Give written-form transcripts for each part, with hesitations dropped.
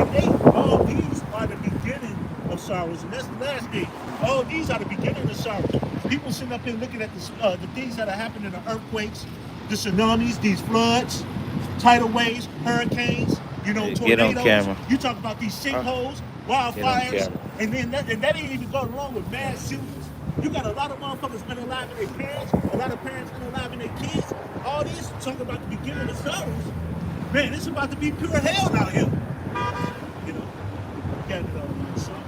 and 8. All these are the beginning of sorrows, and that's the last day. All these are the beginning of sorrows. People sitting up here looking at the things that are happening, the earthquakes, the tsunamis, these floods, tidal waves, hurricanes, Get on tornadoes. camera. You talk about these sinkholes, Get on wildfires, camera. and that ain't even going along with mass shootings. You got a lot of motherfuckers unaliving their parents, a lot of parents unaliving their kids. All these talking about the beginning of sorrows. Man, it's about to be pure hell out here. You know, got it all on song.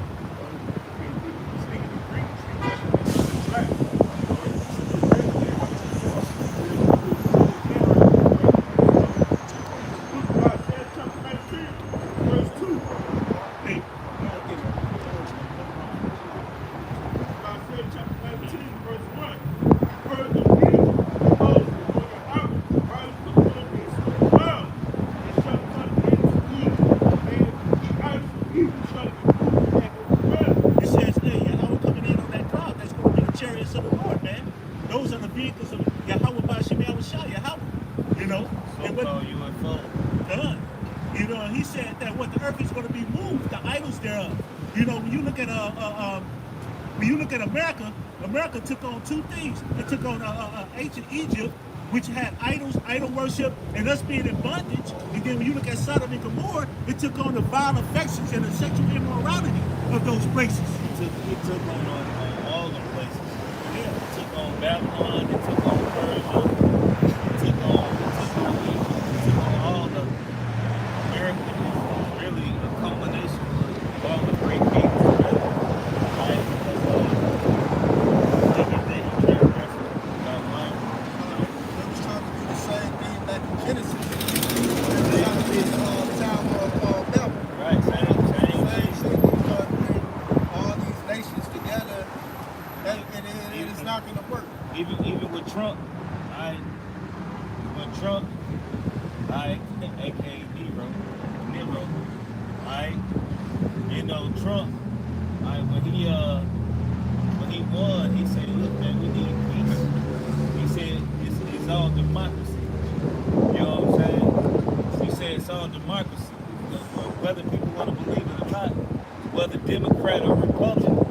It says, hey, Yahweh coming in on that cloud. That's going to be the chariots of the Lord, man. Those are the vehicles of Yahweh Bashim Yahushua, Yahweh. And what UFO. done. And he said that what the earth is going to be moved, the idols thereof. When you look at America, America took on two things. It took on ancient Egypt, which had idols, idol worship, and us being in bondage. And then when you look at Sodom and Gomorrah, it took on the vile affections and the sexual immorality of those places. It took on all the places. Yeah. It took on Babylon. It took on Persia. It took on Egypt. It took on all the America is really a culmination of all the great kings together. Right? Because They was trying to do the same thing back in Genesis. They trying to be the Tower of Babel. right, same Same shit. They trying to bring all these nations together, and it's not going to work. even with Trump, when Trump, aka Nero, Trump, when he won, he said, look man, we need peace. He said it's all democracy. You know what I'm saying? He said it's all democracy. Whether people want to believe it or not, whether Democrat or Republican,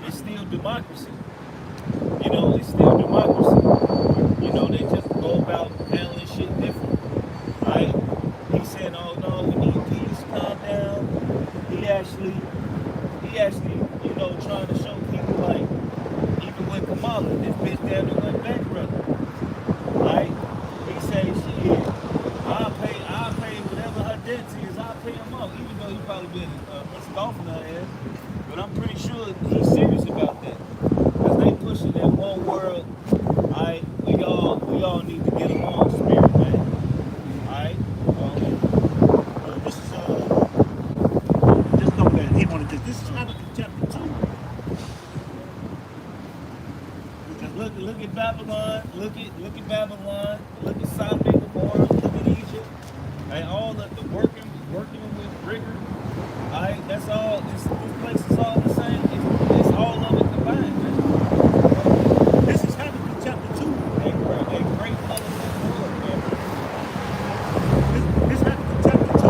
it's still democracy. It's still democracy. They just go about handling shit different. Right? He said, oh no, we need peace, calm down. He actually, trying to show people like, even with Kamala, this bitch down there went bankrupt. Right? He said, shit, I'll pay whatever her debts is, I'll pay him off, even though he probably been scoffing her ass. But I'm pretty sure he's serious about that. Because they pushing that one world, alright, we all need to get along spirit, man. Alright? This is just know that he wanted this is Habakkuk chapter 2. Look at Babylon, look at Babylon, look at Sodom and Gomorrah, look at Egypt. And all of the working with rigor. Alright, that's all, this place is all the same. It's all of it combined, man. This is Habakkuk chapter 2. A great motherfucking Lord, man. This is Habakkuk chapter 2.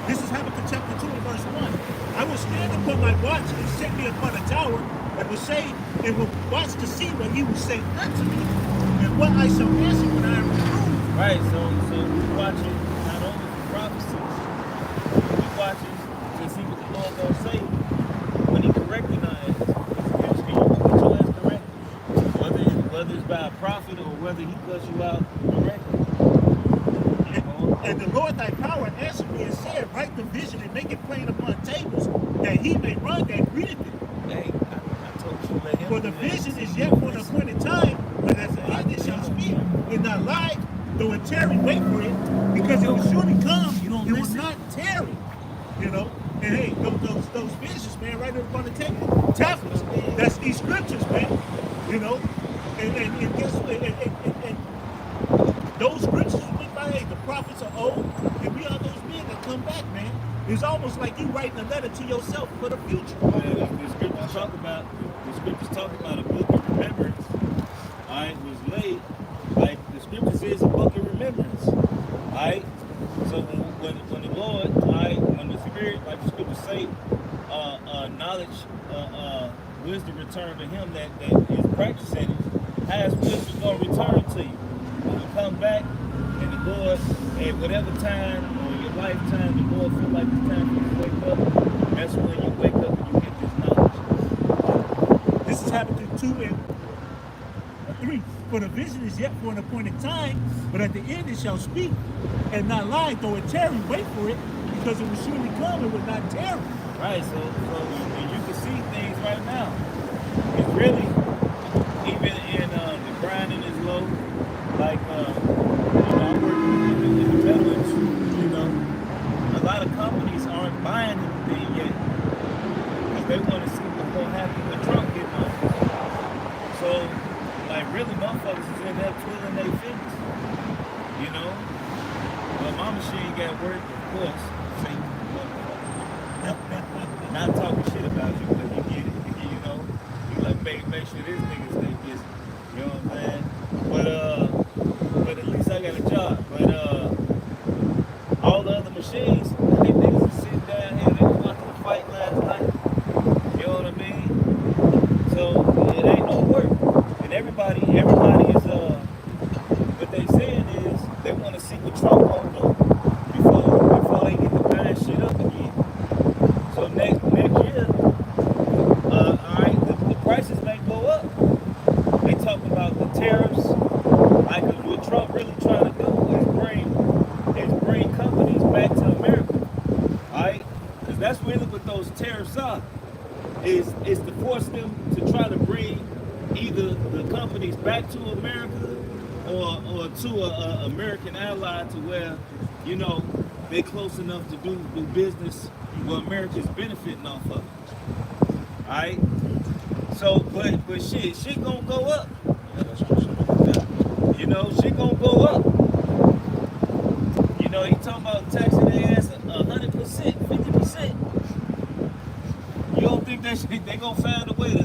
This is Habakkuk chapter 2 and verse 1. I will stand upon my watch and set me upon a tower, and will say, and will watch to see what he will say unto me, and what I shall answer when I am reproved. Right, so we watching not only the prophecies, we watching to see what the Lord gonna say when he correcting our ass. Because he will get your ass corrected. Whether it's by a prophet or whether he cuts you out directly. And the Lord thy power answered me and said, write the vision and make it plain upon tables, that he may run that readeth it. Hey, I told you let him. For the vision is yet for an appointed time, but as the end it shall speak, and not lie, though it tarry, wait for it, because it will surely come. It will not tarry. And hey, those visions, man, right up on the table, tablets. That's these scriptures, man. And guess what? And those scriptures went by. Hey, the prophets are old, and we are those men that come back, man. It's almost like you writing a letter to yourself for the future. The scriptures talk about a book of remembrance. Alright, was laid. Like the scriptures is a book of remembrance. Alright? So when the Lord, when the Spirit, like the scriptures say, knowledge, wisdom return to him that is practicing it, has wisdom going to return to you. When you come back, and the Lord, at whatever time or your lifetime, the Lord feel like it's time for you to wake up, that's when you wake up and you get this knowledge. This is Habakkuk 2 and 3. For the vision is yet for an appointed time, but at the end it shall speak and not lie, though it tarry, wait for it, because it will surely come and will not tarry. Right, so you can see things right now. It's really, even in the grinding is low, like, I'm working in the metal industry, a lot of companies aren't buying anything yet because they want to see what's going to happen when Trump gets on. So, like, really, motherfuckers is in there twiddling their fingers, But my machine got work, of course. See, not talking shit about you, but you get it, You like make sure this nigga stay busy. You know what I'm saying? But at least I got a job. But all the other machines, they niggas are sitting down here, they was watching the fight last night. You know what I mean? So it ain't no work. And everybody is what they saying is they want to see what Trump gonna do before they get to buying shit up again. So next year, alright, the prices may go up. They talking about the tariffs. Like what Trump really trying to do is bring companies back to America. Alright? Because that's really what those tariffs are. Is to force them to try to bring either the companies back to America or to a American ally to where, they close enough to do business where America's benefiting off of it. Alright? So, but shit gonna go up. Shit gonna go up. He talking about taxing their ass 100%, 50%. You don't think that shit, they gonna find a way to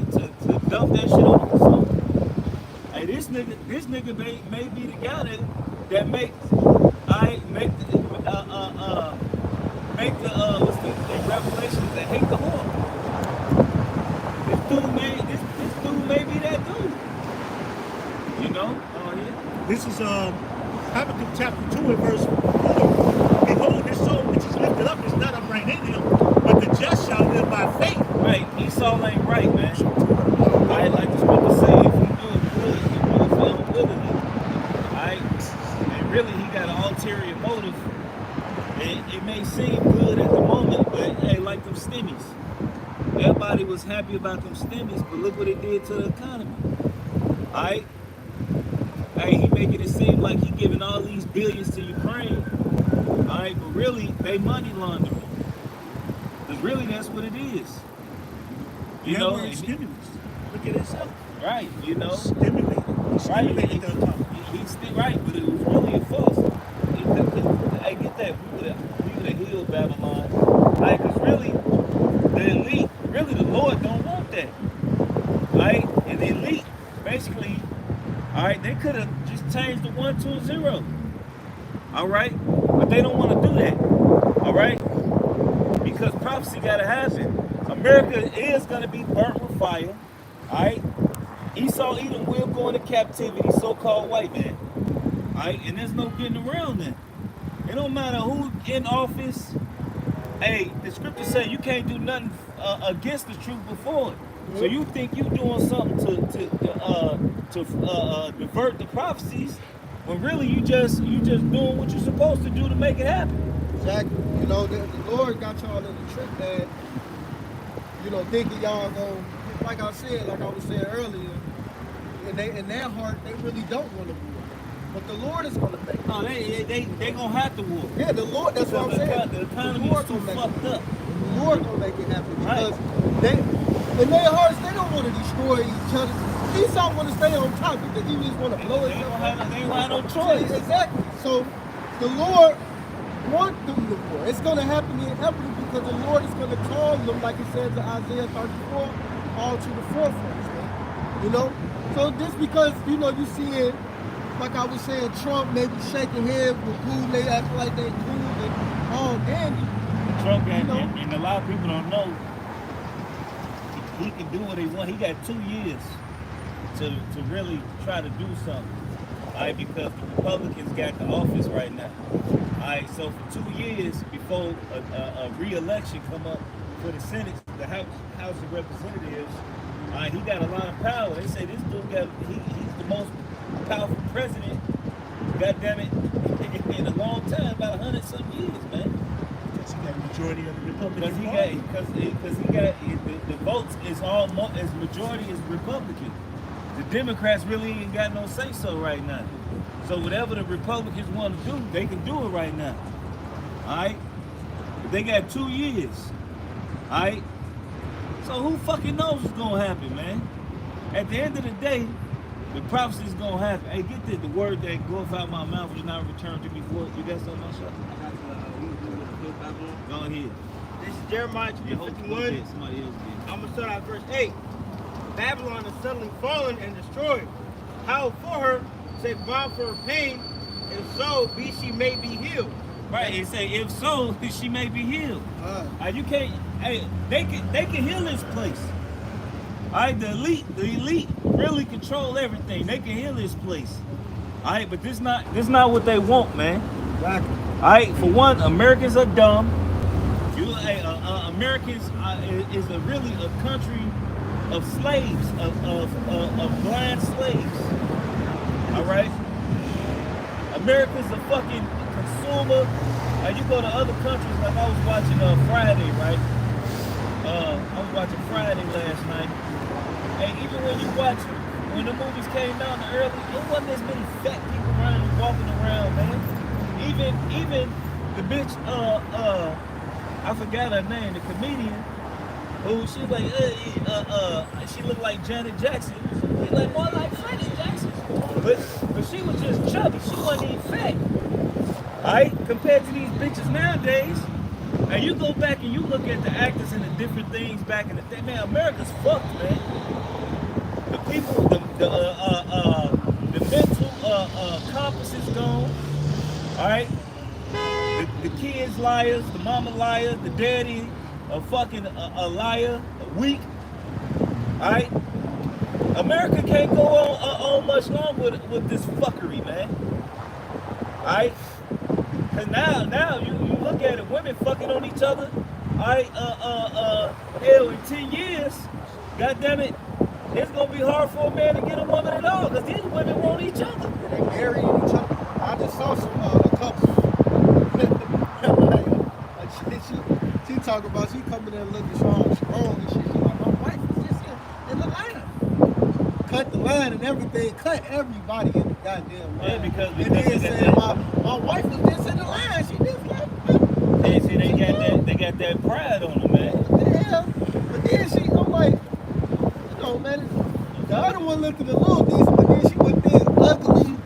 dump that shit on the consumer? Hey, this nigga may be the guy that make the revelations that hate the whore. This dude may be that dude. This is Habakkuk chapter 2 and verse 4. Behold, his soul which is lifted up is not upright in him, but the just shall live by faith. Right, Esau ain't right, man. I like the scripture say, if he do it good, he do it for unwillingly. Alright? And really, he got an ulterior motive. It may seem good at the moment, but hey, like them stimmies. Everybody was happy about them stimmies, but look what it did to the economy. Alright? Hey, he making it seem like he giving all these billions to Ukraine. Alright, but really, they money laundering. Because really, that's what it is. It's stimulus. Look at this. Right, Stimulated. Stimulated the economy. Right, but it was really a false. Hey, get that. We would have healed Babylon. Right, because really, the elite, really the Lord don't want that. Right? And the elite, basically, alright, they could have just changed the 1 to a 0. Alright? But they don't want to do that. Alright? Because prophecy gotta happen. America is gonna be burnt with fire. Alright? Esau Edom will go into captivity, so-called white man. Alright? And there's no getting around that. It don't matter who in office. Hey, the scriptures say you can't do nothing against the truth before it. So you think you doing something to divert the prophecies, when really you just doing what you're supposed to do to make it happen. Exactly. The Lord got y'all in the trick, man. Thinking y'all going, like I said, like I was saying earlier, in their heart, they really don't want to war. But the Lord is going to make it. No, they gonna have to war. Yeah, the Lord, that's what I'm saying. The economy is too fucked up. The Lord going to make it happen because in their hearts, they don't want to destroy each other. Esau want to stay on top because he just want to blow it up. They don't have no choice. Exactly. So the Lord wants them to war. It's going to happen inevitably because the Lord is going to call them, like it says in Isaiah 34, all to the forefront. So just because, you see it, like I was saying, Trump maybe shaking heads with cool, they act like they cool, and Trump got, You know? and a lot of people don't know, he can do what he wants. He got 2 years to really try to do something. All right, because the Republicans got the office right now. All right, so for 2 years before a re-election come up for the Senate, the House of Representatives, all right, he got a lot of power. They say this dude he's the most powerful president, God damn it, in a long time, about 100-some years, man. Because he got a majority of the Republican Because he got the votes is almost as majority as Republican. The Democrats really ain't got no say so right now. So whatever the Republicans want to do, they can do it right now. All right, but they got 2 years. All right. So who fucking knows what's gonna happen, man? At the end of the day, the prophecy is gonna happen. Hey, get the word that goeth out my mouth will not return to me void. You got something else? Go ahead. This is Jeremiah Yeah, hold 51. somebody else did. I'm going to start at verse 8. Babylon is suddenly fallen and destroyed. Howl for her, say vow for her pain, if so, be she may be healed. Right, it say if so, she may be healed. You can't. Hey, they can heal this place. All right, the elite really control everything. They can heal this place. All right, but this not what they want, man. Exactly. All right, for one, Americans are dumb. Americans is really a country of slaves, of blind slaves. All right, America's a fucking consumer. You go to other countries, like I was watching Friday, right? I was watching Friday last night. And even when the movies came down the early, there wasn't as many fat people walking around, man. Even the bitch, I forgot her name, the comedian, who she was like, she looked like Janet Jackson. She looked more like Freddie Jackson. But she was just chubby. She wasn't even fat. Alright, compared to these bitches nowadays, and you go back and you look at the actors and the different things back in the day, man, America's fucked, man. The people, the mental compass is gone. Alright? The kids liars, the mama liar, the daddy a fucking a liar, weak. Alright? America can't go on much longer with this fuckery, man. Alright? Cause now you look at it, women fucking on each other. Alright, hell, in 10 years, goddamn it, it's gonna be hard for a man to get a woman at all, cause these women want each other. They marrying each other. I just saw some a couple. she talking about she coming in looking strong and shit. She's like, my wife is just in the line. Cut the line and everything. Cut everybody in the goddamn line. Yeah, because and then saying my wife was just in the line. She just like. Hey, see, they got that pride on them, man. Yeah, but then I'm like, you know, man, the other one looked a little decent, but then she went there ugly.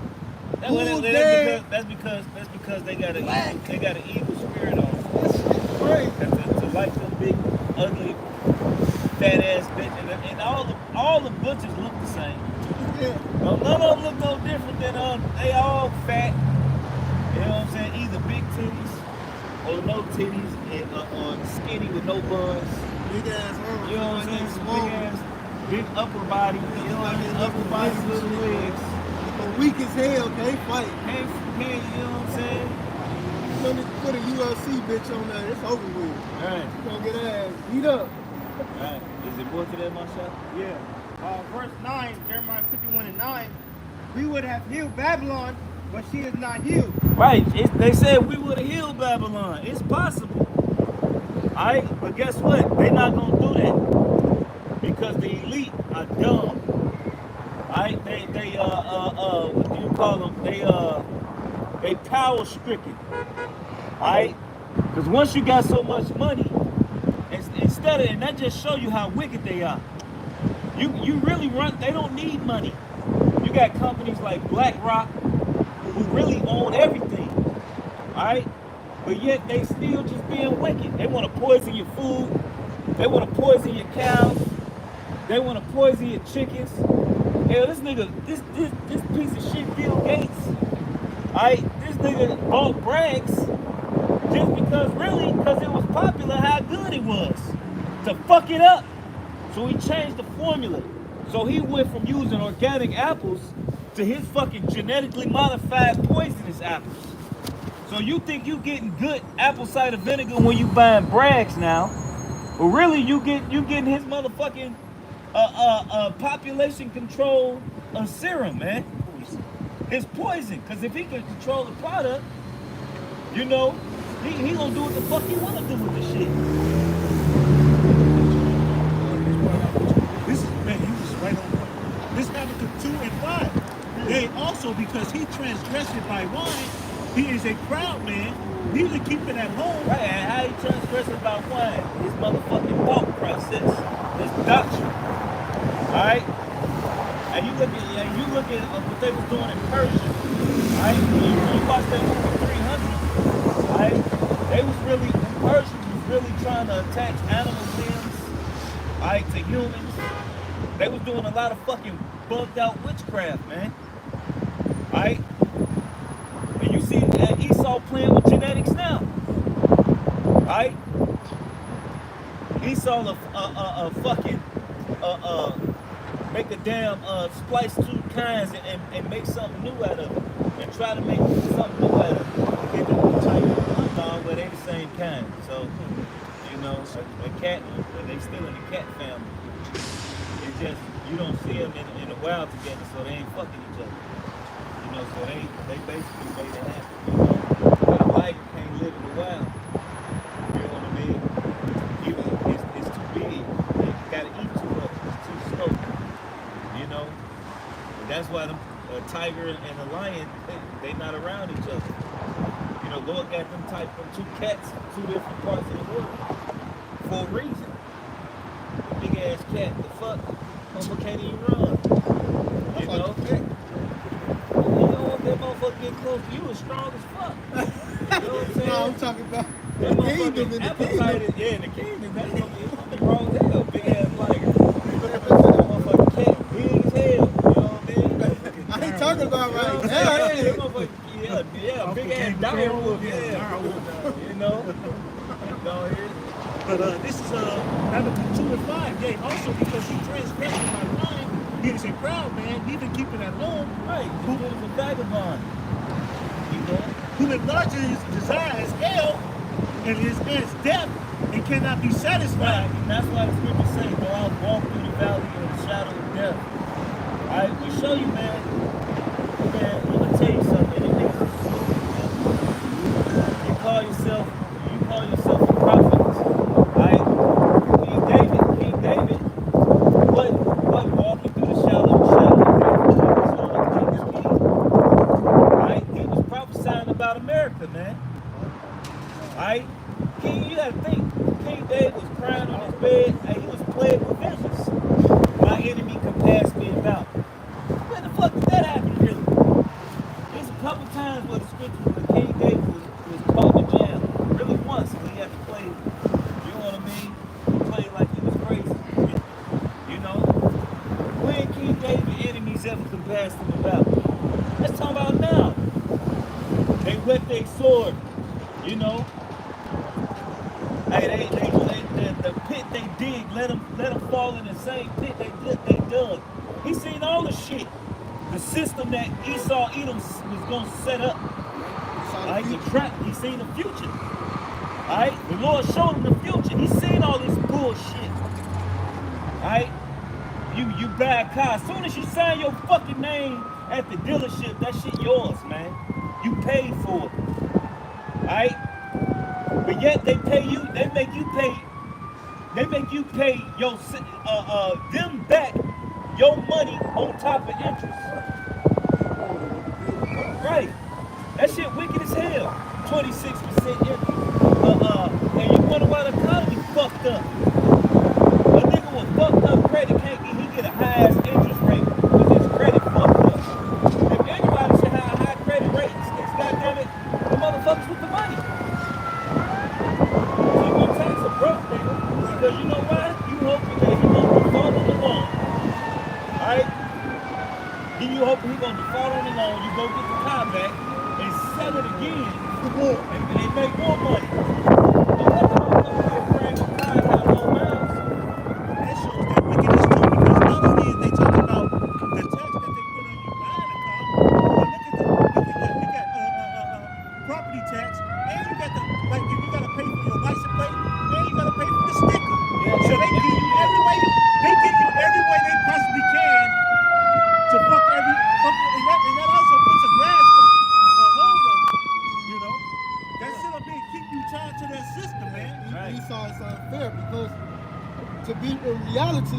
That's because they got an evil spirit on them. That's crazy. To like them big, ugly, fat ass bitch, and all the butchers look the same. Yeah. None of them look no different than they all fat. You know what I'm saying? Either big titties or no titties, or skinny with no buns. Big ass arms. You know what I'm saying? Big ass, big upper body. You know what I mean? Upper body, little legs. Weak as hell, can't fight. Can't, you know what I'm saying? Put a UFC bitch on there, it's over with. Alright. You gonna get her ass beat up. Alright. Is it more to that, myself? Yeah. Verse 9, Jeremiah 51:9. We would have healed Babylon, but she is not healed. Right. They said we would have healed Babylon. It's possible. Alright, but guess what? They're not gonna do that. Because the elite are dumb. Alright, they what do you call them? They power stricken. Alright? Because once you got so much money, instead of, and that just show you how wicked they are. You really they don't need money. You got companies like BlackRock who really own everything. Alright? But yet they still just being wicked. They want to poison your food. They want to poison your cows. They want to poison your chickens. Hell, this nigga, this piece of shit, Bill Gates. Alright, this nigga bought Bragg's Just because, really, because it was popular how good it was. To fuck it up. So he changed the formula. So he went from using organic apples to his fucking genetically modified poisonous apples. So you think you getting good apple cider vinegar when you buying Bragg's now, but really you getting his motherfucking population control serum, man. It's poison. Cause if he can control the product, you know, he gonna do what the fuck he wanna do with the shit. This is, man, you was right on point. This Habakkuk 2 and 5. They also, because he transgressed it by wine, he is a proud man. He would keep it at home. Right, and how he transgressed it by wine? His motherfucking thought process, his doctrine. Alright? And you look at what they was doing in Persia. Alright? When you watch that movie 300, alright? They was really, Persia was really trying to attach animal limbs, alright, to humans. They was doing a lot of fucking bugged out witchcraft, man. Alright? And you see Esau playing with genetics now. Alright? Esau a fucking make a damn splice two kinds and make something new out of it. And try to make something new out of it. But they the same kind. So, you know, a cat, they still in the cat family. It's just, you don't see them in the wild together, so they ain't fucking each other. You know, so they basically made it happen. You know, but a life can't live in the wild. You know what I mean? It's too big. You gotta eat too much. It's too slow. You know? And that's why the tiger and the lion, they not around each other. You know, Lord got them type from two cats from two different parts of the world. For a reason. A big ass cat, the fuck? Motherfucker can't even run. You know? You don't want that motherfucker get close to you, as strong as fuck. You know what I'm saying? No, I'm talking about that the kingdom motherfucking in the appetite, kingdom. yeah, in the kingdom, that's gonna be wrong as hell, big ass tiger. That motherfucking cat, big as hell, you know what I mean? I ain't talking about You know right what I'm now. saying? Yeah, big ass dire wolf, yeah. You know? Go ahead. But this is Habakkuk 2 and 5. Yea, also because he transgressed by wine, he is a proud man, even keeping at home, Right, who is a vagabond? You know? who enlarges his desire as hell and is as death and cannot be Right, satisfied. and that's why the scripture say, go out, walk through the valley of the shadow of death. Alright, we show you, man. Man, I'm gonna tell you something. It makes you You call yourself a prophet. Alright? King David, what walking through the shadow of death? Alright? He was prophesying about America, man. Alright? You gotta think, King David was crying on his bed and he was plagued with visions. My enemy compassed me about. Where the fuck did that happen, really? There's a couple times where the scripture where King David was caught in jail. Really once, when he had to play, you know what I mean? He played like he was crazy. You know? When King David's enemies ever compassed him about? Let's talk about now. They whet their sword, you know? Hey, the pit they dig, let them fall in the same pit they dug. He seen all the shit. The system that Esau Edom was gonna set up. Alright, the trap, he seen the future. Alright, the Lord showed him the future. He seen all this bullshit. Alright? You buy a car. As soon as you sign your fucking name at the dealership, that shit yours, man. You paid for it. Alright? But yet they make you pay your them back your money on top of interest. Right. That shit wicked as hell. 26% interest. And you wonder why the economy fucked up. A nigga with fucked up credit can't get a highest interest rate because his credit fucked up. If anybody should have a high credit rate, it's goddammit the motherfuckers with the money. Keep your tax a broke nigga. Because you know why? You hoping that he gonna default on the loan. Alright? Then you hoping he gonna default on the loan, you go get the car back and sell it again and make more money. tied to that system, man. He saw it's unfair because to be in reality,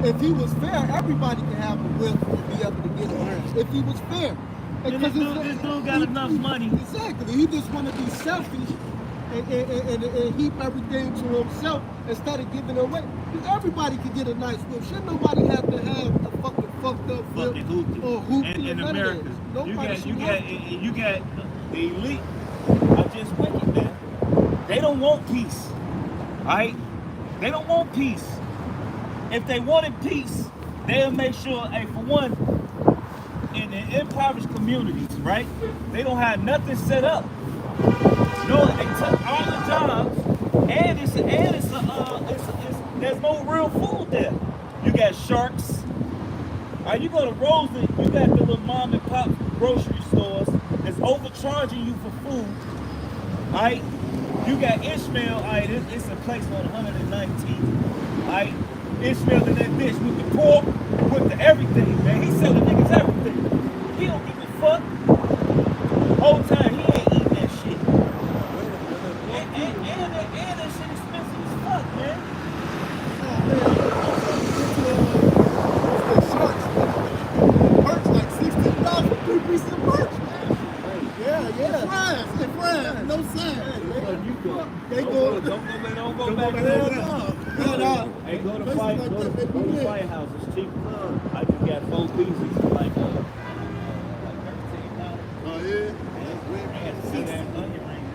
if he was fair, everybody could have a whip and be able to get it. If he was fair. And this dude got enough money. Exactly. He just want to be selfish and heap everything to himself instead of giving it away. Everybody could get a nice whip. Shouldn't nobody have to have a fucking fucked up whip or hoopty in none America. of this. You got the elite are just wicked, man. They don't want peace. Alright? They don't want peace. If they wanted peace, they'll make sure, hey, for one, in the impoverished communities, right? They don't have nothing set up. No, they took all the jobs, and there's no real food there. You got sharks. All right, you go to Roseland, you got the little mom and pop grocery stores that's overcharging you for food. All right, you got Ishmael. All right, it's a place on 119. All right, Ishmael in that bitch with the pork, with the everything, man. He's selling niggas everything. He don't give a fuck. Whole time he ain't eating that shit. And that shit expensive as fuck, man. Merch like $16 for 3 pieces of merch. Yeah. The fries, no sign. They go. Don't go back there. Hey, go to Fight House. It's cheap. I just got 4 pieces for like $13. Oh yeah. I had to see that onion ring.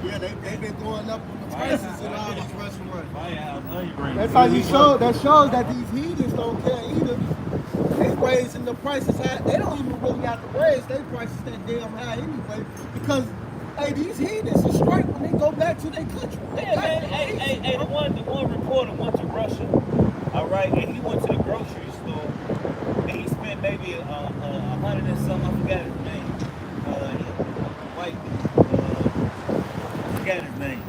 Yeah, they've been going up on the prices in all these restaurants. Fight House onion ring. That's how you show. That shows that these heathens don't care either. They raising the prices high. They don't even really have to raise their prices that damn high anyway. Because hey, these heathens are straight when they go back to their country. Yeah, man. Hey, the one reporter went to Russia. All right, and he went to the grocery store and he spent maybe $100 and something. I forgot his name. White. I forgot his name.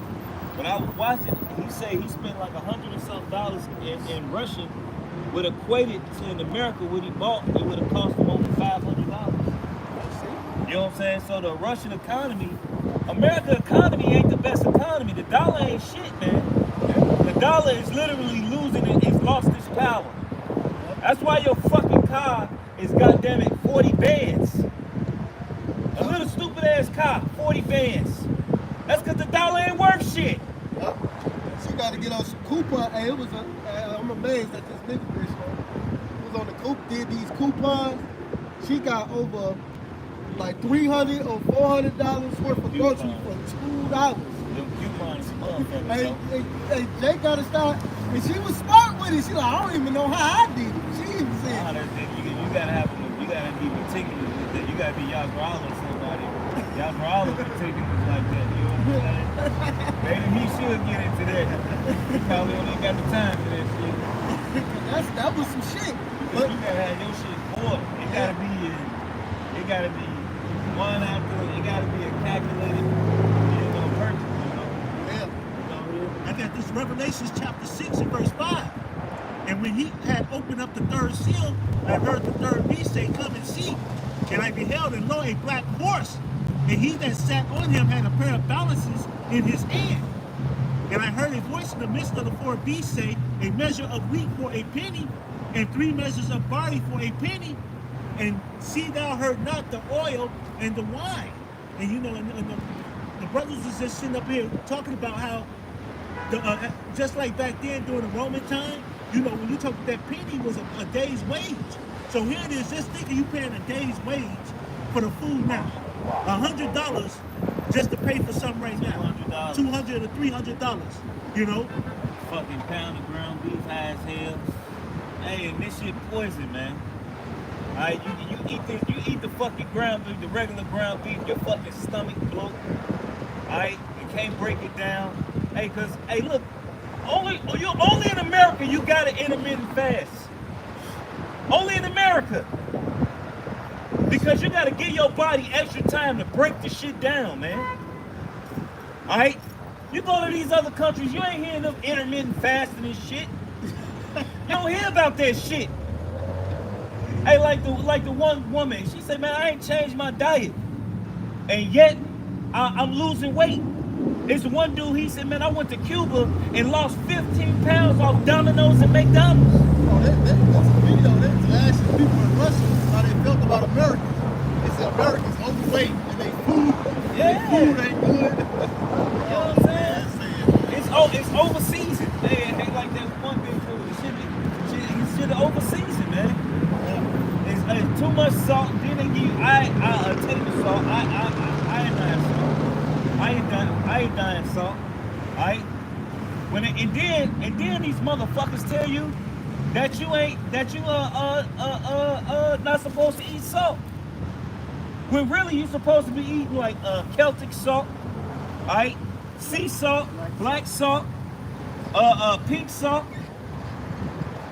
But I was watching. He said he spent like $100 and something in Russia. Would equated to in America what he bought, it would have cost him over $500. You know what I'm saying? So the Russian economy, American economy ain't the best economy. The dollar ain't shit, man. The dollar is literally losing it. It's lost its power. That's why your fucking car is goddamn it 40 bands. A little stupid ass car, 40 bands. That's because the dollar ain't worth shit. Yep. She got to get on some coupon. Hey, I'm amazed at this nigga bitch. It was on the did these coupons. She got over like $300 or $400 worth of groceries for $2. Hey, Jay got to start. And she was smart with it. She like, I don't even know how I did it. She even said, you gotta be meticulous with that. You gotta be Yasra'ahla or somebody. Yasra'ahla meticulous like that. You know what I'm saying? Maybe he should get into that. He probably only got the time for that shit. that was some shit. But you gotta have your shit ordered. It gotta be one after. It gotta be a calculated, purchase. I got this Revelations chapter 6 and verse 5. And when he had opened up the third seal, I heard the third beast say, come and see. And I beheld, and lo, a black horse. And he that sat on him had a pair of balances in his hand. And I heard a voice in the midst of the 4 beasts say, a measure of wheat for a penny, and 3 measures of barley for a penny. And see thou heard not the oil and the wine. And the brothers was just sitting up here talking about how, just like back then during the Roman time, when you talk that penny was a day's wage. So here it is, just thinking you paying a day's wage for the food now. $100 just to pay for something right now. $200 or $300. Fucking pound of ground beef, high as hell. Hey, and this shit poison, man. Alright, you eat the fucking ground beef, the regular ground beef, your fucking stomach bloat. Alright, you can't break it down. Hey, look, only in America you got an intermittent fast. Only in America. Because you gotta give your body extra time to break the shit down, man. Alright? You go to these other countries, you ain't hearing them intermittent fasting and shit. You don't hear about that shit. Hey, like the one woman, she said, man, I ain't changed my diet. And yet, I'm losing weight. It's one dude, he said, man, I went to Cuba and lost 15 pounds off Domino's and McDonald's. Oh, that's a video. They asking people in Russia how they felt about America. They said Americans overweight and they food ain't good. You know what I'm saying? It's overseasoned. They like that one big food. It should have overseasoned, man. It's too much salt. Then they give you, I tell you the salt. I ain't dying salt. I ain't dying salt. Alright? And then these motherfuckers tell you that you not supposed to eat salt. When really you're supposed to be eating like Celtic salt, alright? Sea salt, black salt, pink salt.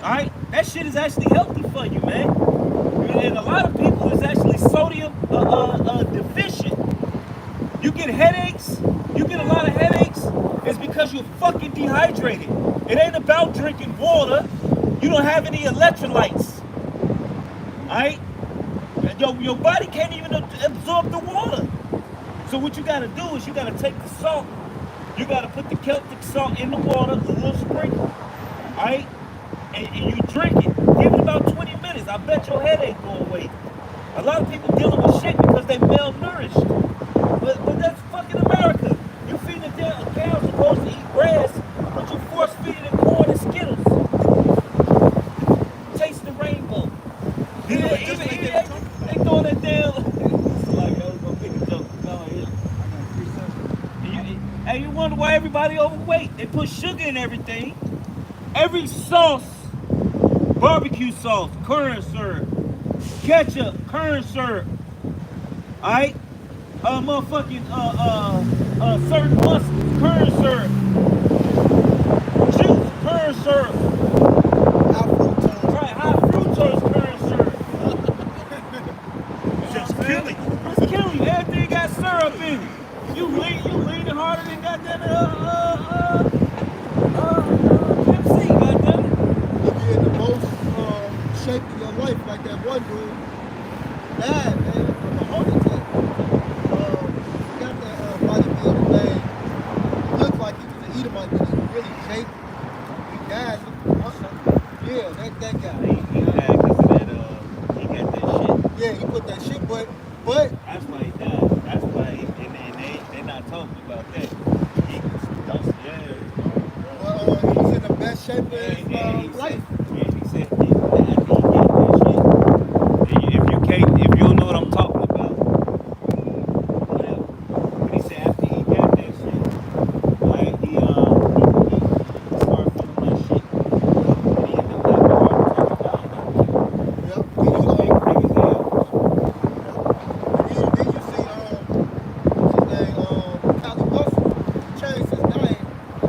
Alright? That shit is actually healthy for you, man. And a lot of people is actually sodium deficient. You get headaches, you get a lot of headaches, it's because you're fucking dehydrated. It ain't about drinking water. You don't have any electrolytes. Alright? Your body can't even absorb the water. So what you gotta do is you gotta take the salt, you gotta put the Celtic salt in the water, a little sprinkle, alright? And you drink it. Give it about 20 minutes. I bet your headache go away. A lot of people dealing with shit because they malnourished. But that's fucking America. You feed a cow supposed to eat grass, but you force feeding it corn and Skittles. Taste the rainbow. They throwing that down. It's like, I was gonna make a joke. No, hey, you wonder why everybody overweight? They put sugar in everything. Every sauce, barbecue sauce, corn syrup, ketchup, corn syrup. Alright? Motherfucking certain mustards, corn syrup. Juice, corn syrup. High fructose corn syrup. It's just killing you. It's killing you. Everything got syrup in it. You leaning harder than goddamn MC, goddamn it. You be in the most shape of your life, like that one dude. Bad, man, from a heart attack. He got that bodybuilder thing. Looked like he was an Edomite, but he was really shaky. He died. Yeah, that guy. He died because of that, he got that shit. Yeah, he put that shit, but That's why he died. That's why, and they're not talking about that. he was in the best shape of his life. He said, after he got that shit. If you don't know what I'm talking about, whatever. But he said after he got that shit, like he started feeling like shit. And he ended up having a heart attack. Yep. Big as hell. Then you see, what's his name, Cali Wilson, changed his name.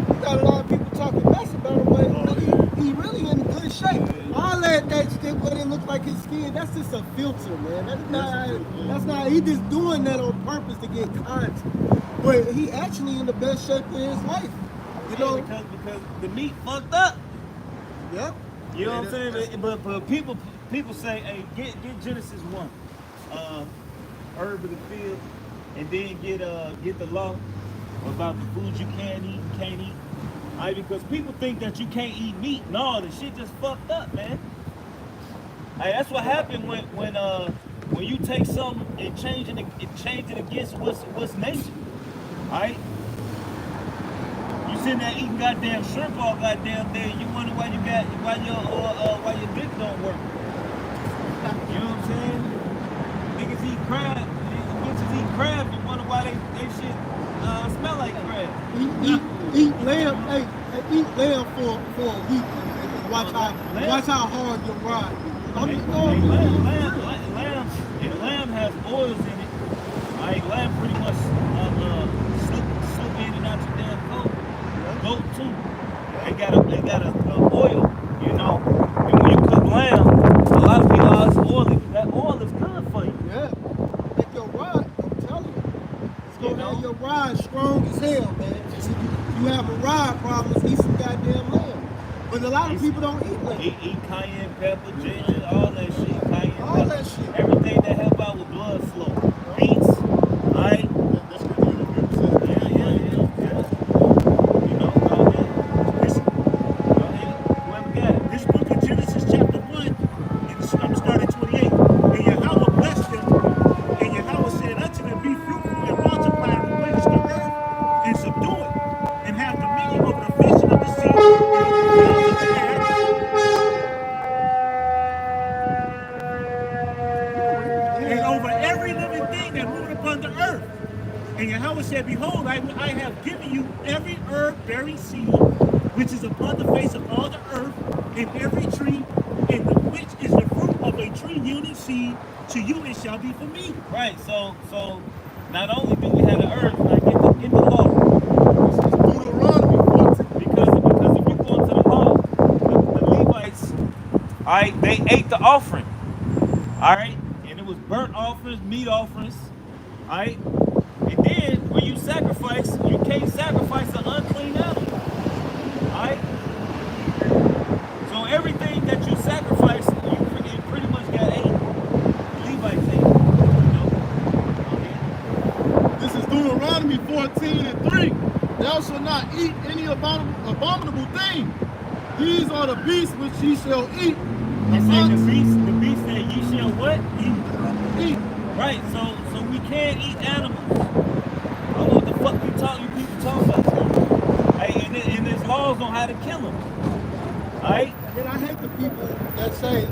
He got a lot of people talking mess about him, but he really in good shape. All that shit, what it looks like his skin, that's just a filter, man. That's not, he just doing that on purpose to get content. But he actually in the best shape of his life. You know? Because the meat fucked up. Yep. You know what I'm saying? But people say, hey, get Genesis 1, herb of the field, and then get the law about the foods you can eat and can't eat. All right, because people think that you can't eat meat. No, the shit just fucked up, man. Hey, that's what happened when you take something and change it against what's nature. All right. You sitting there eating goddamn shrimp all goddamn day, and you wonder why your dick don't work. You know what I'm saying? Niggas eat crab, bitches eat crab, and wonder why they shit smell like crab. Eat lamb, eat lamb for a week and watch how hard you ride. Lamb has oils in it. Right? Lamb pretty much slip in and out your damn coat. Goat too. They got a oil, you know. And when you cook lamb, a lot of people are oily. That oil is good for you. Yeah. Make your ride, I'm telling you. It's gonna have your ride strong as hell, man. You have a ride problem, eat some goddamn lamb. But a lot of people don't eat lamb. Eat cayenne pepper, ginger, all that shit. Cayenne All pepper. that shit. Everything that help out with blood flow. Beets, alright? That's what you Yeah. every herb bearing seed, which is upon the face of all the earth, and every tree, and which is the fruit of a tree yielding seed, to you it shall be for me. Right. So not only do we have the earth, like get the law. This is Deuteronomy 14. Because if you go into the law, the Levites, all right, they ate the offering. All right, and it was burnt offerings, meat offerings. All right, and then when you sacrifice, you can't sacrifice an unclean animal. All right, so everything that you sacrifice, you pretty much got ate. The Levites ate. This is Deuteronomy 14:3. Thou shalt not eat any abominable thing. These are the beasts which ye shall eat. It said the beast that ye shall what? Eat. Right, so we can't eat animals. I don't know what the fuck you people talk about. Hey, and there's laws on how to kill them. Alright? And then I hate the people that say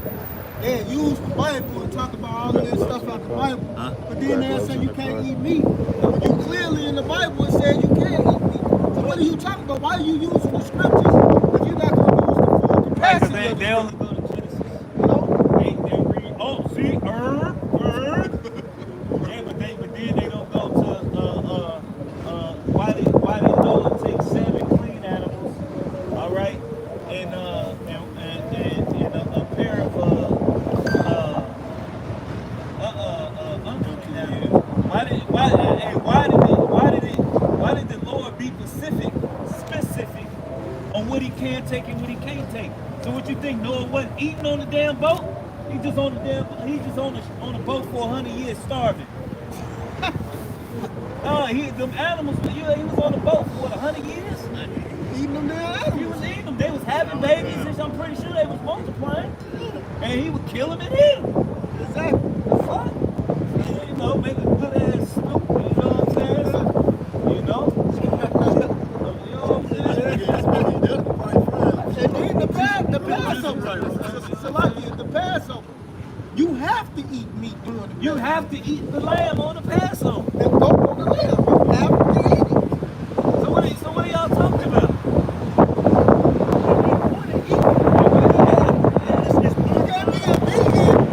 they use the Bible and talk about all of this stuff out the Bible, but then they say you can't eat meat. When you clearly in the Bible it said you can't eat meat. So what are you talking about? Why are you using the scriptures if you're not going to use the full capacity? Right, of the they only scripture? go to Genesis. You know? They read, oh, see, herb. Yeah, but then they don't go to why did Noah take 7 clean animals, all right, and a pair of unclean animals. Why did the Lord be specific on what he can take and what he can't take? So what you think, Noah wasn't eating on the damn boat? He just on the boat for 100 years starving. Them animals, he was on the boat for what, 100 years? Eating them damn He animals. was eating them. They was having babies, and I'm pretty sure they was multiplying. And he would kill them and eat them. Exactly. The fuck? You know, make a good ass soup, you know what I'm saying? You know? You know what I'm saying? And then the Passover. Salakia, the Passover. You have to eat meat during the Passover. You have to eat the lamb on the Passover. And go on the lamb. You have to eat it. So what are y'all talking about? You can't be a vegan during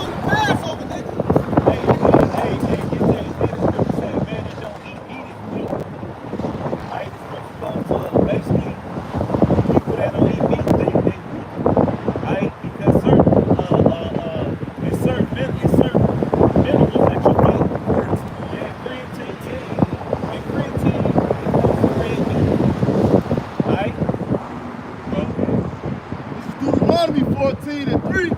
the Passover, nigga. Hey, get that. Scripture said, man, that don't eat meat is weak. Right? Scripture goes to basically people that don't eat meat, they weak. Right? Because certain minerals that you get. Yeah, creatine and creatine is red meat. Right? This is Deuteronomy 14:3.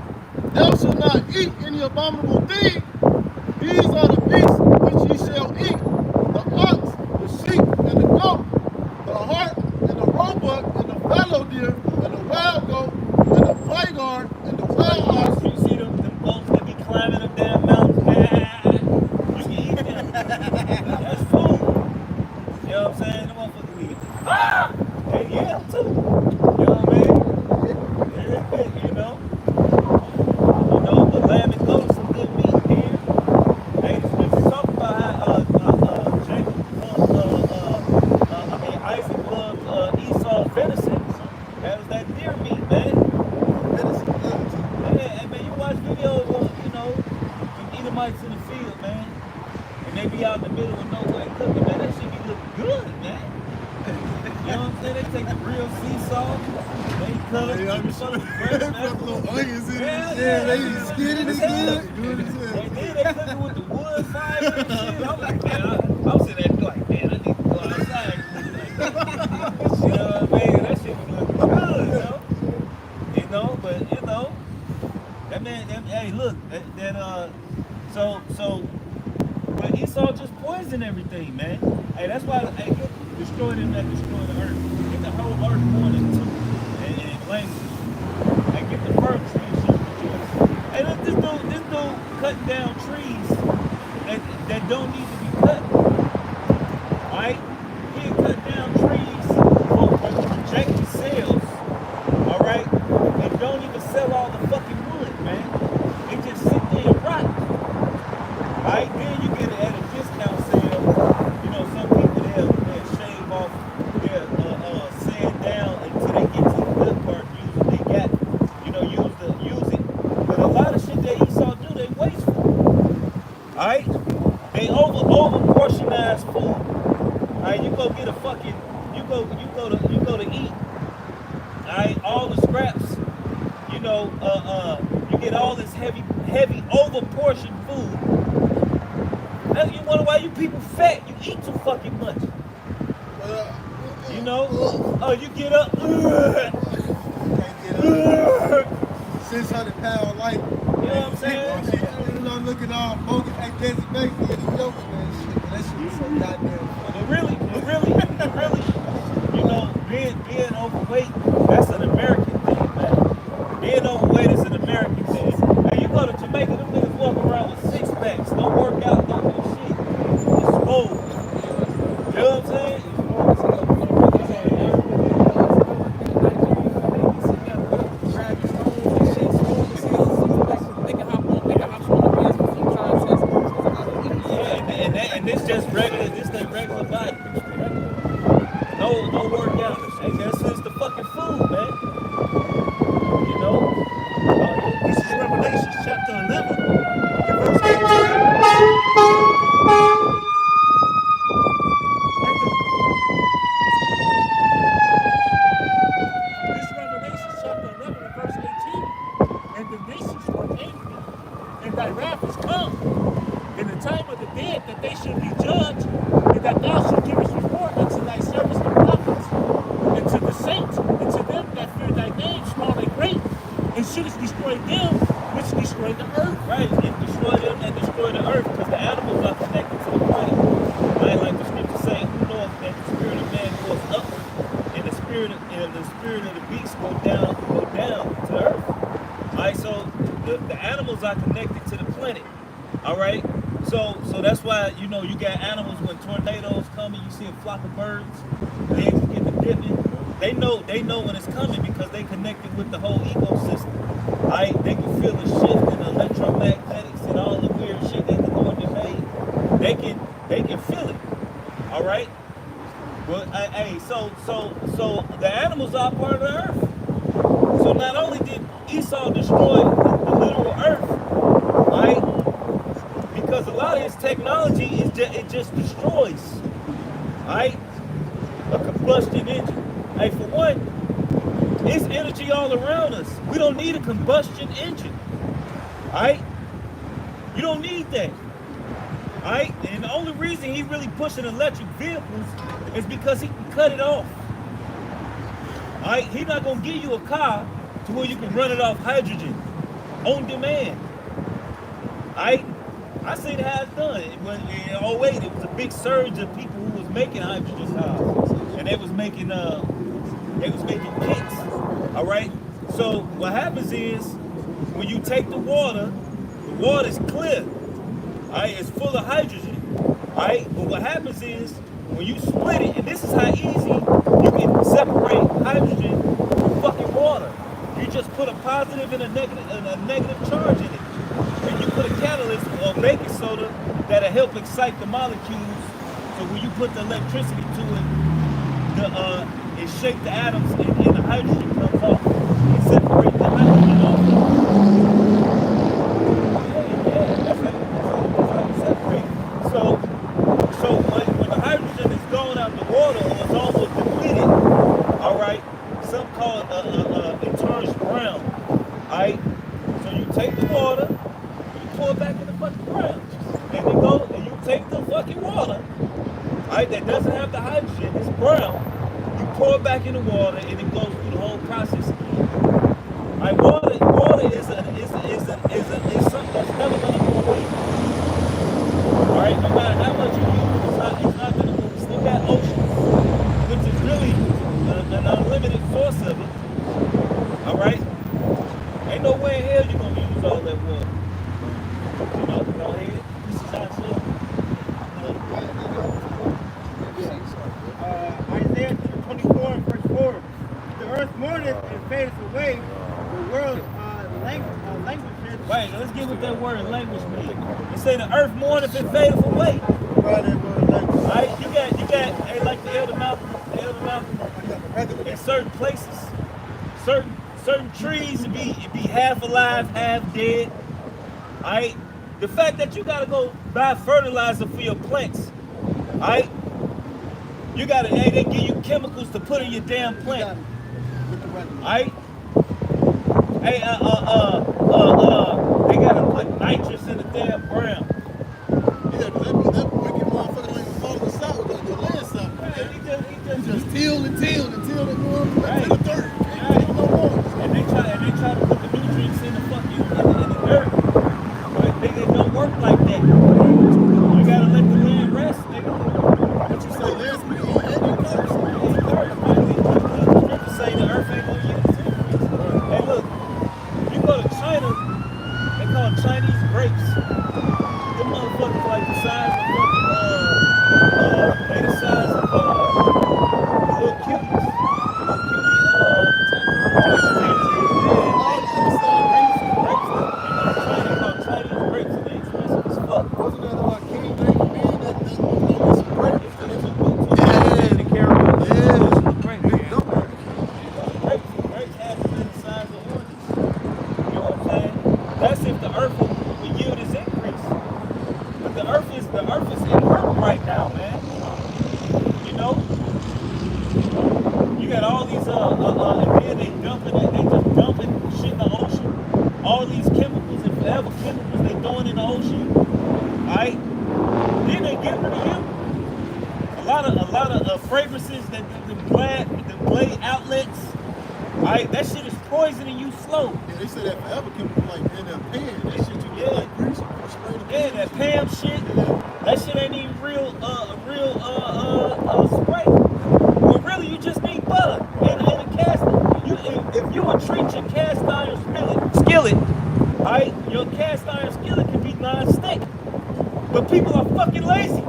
Thou shalt not eat any abominable thing. These are the beasts which ye shall eat: the ox, the sheep, and the goat, the hart, and the roebuck, and the fallow deer, and the wild goat, and the pygarg, and the wild ox. You see them goats that be climbing them damn mountains? You can eat them. That's food. You know what I'm saying? Them motherfuckers be hey, yeah, too. You know what I mean? You know? The lamb and goat is some good meat here. Hey, the scripture talk about how Isaac loved Esau's venison. That was that deer meat, man. Yeah, man, you watch videos of, them Edomites in the field, man. And they be out in the middle of nowhere cooking, man. That shit be looking good, man. You know what I'm saying? They take the real sea salt, they cut it, I'm put sure some they fresh put pepper. little onions in it. Yeah, They skin it good. Good as hell. And then they cook it with the wood fire and shit. I'm like, man, I'm sitting there like, man, I need to go outside and cook like that. You know what I mean? That shit be looking good, but that man, hey, look, but Esau just poisoned everything, man. Hey, that's why, destroy them that destroy the earth. Get the whole earth born in two and language. Hey, get the first tree and shit rejoice. Hey, look, this dude cutting down trees that don't need to be cut. Alright? He ain't cut down trees for projected sales. Alright? And don't even sell all the fucking wood, man. They just sit there and rot. Alright? Then you get it at a discount sale. You know, some people they'll shave off, they'll Alright, you go get a fucking, you go to eat. Alright, all the scraps, you know, you get all this heavy over portioned food. Now you wonder why you people fat, you eat too fucking much. You know? Oh, you get up. Can't get up. 600-pound life. You know what I'm saying? You know, looking all bogus. Hey, Jesse Baker is a joke, man. Shit, that shit is so goddamn. But really, you know, being overweight, that's an American thing, man. Being overweight is an American thing. And you go to Jamaica, them niggas walk around with 6 packs, don't work out, don't do shit. It's old. You know what I'm saying? And this just regular, this ain't regular body. No workout. Hey, that's just the fucking food, man. You know? This is Revelation chapter 11, and verse 18. This Revelation chapter 11, and verse 18. And the nations were angry, and thy wrath is come. In the time of the dead, that they should be judged, and that thou should give us report unto thy servants the prophets, and to the saints, and to them that fear thy name, small and great, and shouldest destroy them which destroy the earth. Right, and destroy them and destroy the earth, because the animals are connected to the planet. Right, like the scripture say, who knows that the spirit of man goes up, and the spirit of the beast go down to the earth. Alright, so the animals are connected to the planet. Alright? So that's why, you know, you got animals when tornadoes come and you see a flock of birds, legs get to dipping. They know when it's coming because they connected with the whole ecosystem. Right? They can feel the shift in the electromagnetics and all the weird shit that the Lord has made. They can feel it. Alright? But hey, so the animals are part of the earth. So not only did Esau destroy the literal earth, right? Because a lot of his technology it just destroys, right? A combustion engine. Hey, for one, it's energy all around us. We don't need a combustion engine, right? You don't need that, right? And the only reason he really pushing electric vehicles is because he can cut it off. Right? He's not gonna give you a car to where you can run it off hydrogen on demand. Right? I seen how it's done. When in 08, it was a big surge of people who was making hydrogen cars, and they was making kits. All right. So what happens is when you take the water's clear. All right, it's full of hydrogen. All right, but what happens is when you split it, and this is how easy you can separate hydrogen from fucking water. You just put a positive and a negative charge in it. And you put a catalyst or baking soda that'll help excite the molecules. So when you put the electricity to it, it shake the atoms and the hydrogen comes off. It separates the hydrogen off. That's how you separate it. So when the hydrogen is going out the water or it's almost depleted, all right, something called it turns brown. All right, so you take the water. Pour it back in the fucking ground. And you go and you take the fucking water, right, that doesn't have the hydrogen, it's brown. You pour it back in the water and it goes through the whole process again. Right, water is something that's never gonna go away. Right, no matter how much you use, it's not gonna move. We still got oceans, which is really an unlimited force of it. Alright? Ain't no way in hell you're gonna use all that water. You know, go ahead. This is our shit. Isaiah 24 and verse 4. The earth mourneth and fadeth away. The world languishes. Right, let's get with that word language means. They say the earth mourneth and fadeth away. Right? You got, hey, like the Elder Malcolm, in certain places, certain trees be half alive, half dead. Alright? The fact that you gotta go buy fertilizer for your plants, alright? You gotta, hey, they give you chemicals to put in your damn You got plant. it. With the regular. Alright? Hey, they gotta put nitrous in the damn ground. Yeah, that wicked motherfucker like fall the south, the landslide. Right, he Just till until they go up to the Right. dirt. Ain't till no more. and they try to put the nutrients in the fucking in the dirt. But nigga, it don't work like that. You gotta let the land rest, nigga. What you say, last week on agriculture? Scripture say the earth ain't gonna yield its increase. Hey, look, you go to China, they call Chinese grapes. Them motherfuckers like the size of fucking they the size of little cuties. Wasn't that King David man that was some great? That's if the earth will yield its increase. But the earth is infertile right now, man. You know? You got all these and then they just dumping shit in the ocean. All these chemicals and forever chemicals they throwing in the ocean. Alright? Then they get rid of you. A lot of fragrances that the blade outlets. Alright, that shit is poisoning you slow. Yeah, they say that forever chemical like in that pan. That shit you get like grease. Spray the Yeah, that Pam shit. That shit ain't even real spray. Well, really, you just need butter and a cast. If you would treat your cast iron skillet, alright, your cast iron skillet can be non-stick. But people are fucking lazy.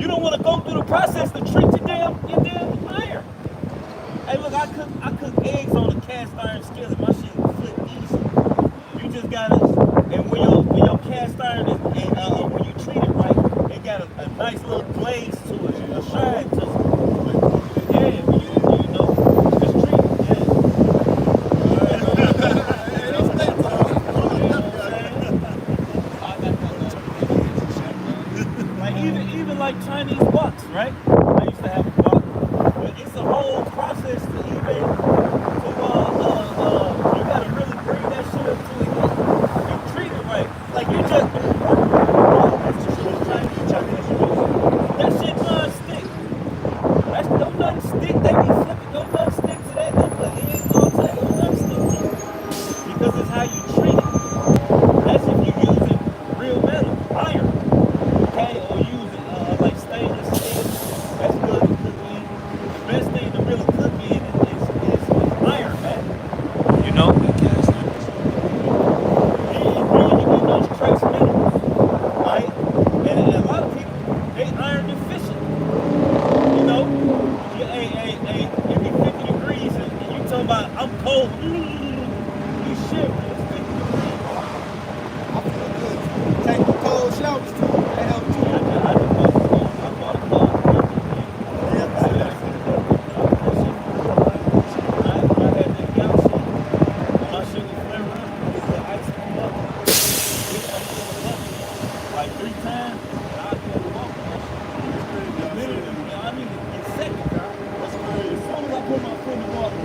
You don't want to go through the process to treat your damn iron. Hey, look, I cook eggs on a cast iron skillet. My shit flip easy. You just gotta, and when your cast iron is, when you treat it right, it got a nice little glaze to it, a shine to it. Yeah, you know, just treat it. Yeah. Like even like Chinese box, right? I used to have a box, but it's a whole process to even you gotta really bring that shit up to it and treat it right. Like you just that shit non-stick. That's don't nothing stick. They be flipping, don't nothing stick to that. Don't put eggs on to that. Don't nothing stick to it. Because it's how you treat it. That's if you're using real metal, iron. Okay, or using like stainless steel. That's good to cook in. The best thing to really cook in is iron, man. You know? You get those trace minerals, right? And a lot of people, they iron deficient. You know? It be 50 degrees and you talking about, I'm cold. You shit when it's 50 degrees. I feel good. Take the cold showers too. That helps too. Like 3 times, and I'll be able to walk that shit. Literally, I mean, in seconds. That's crazy. As soon as I put my foot in the water,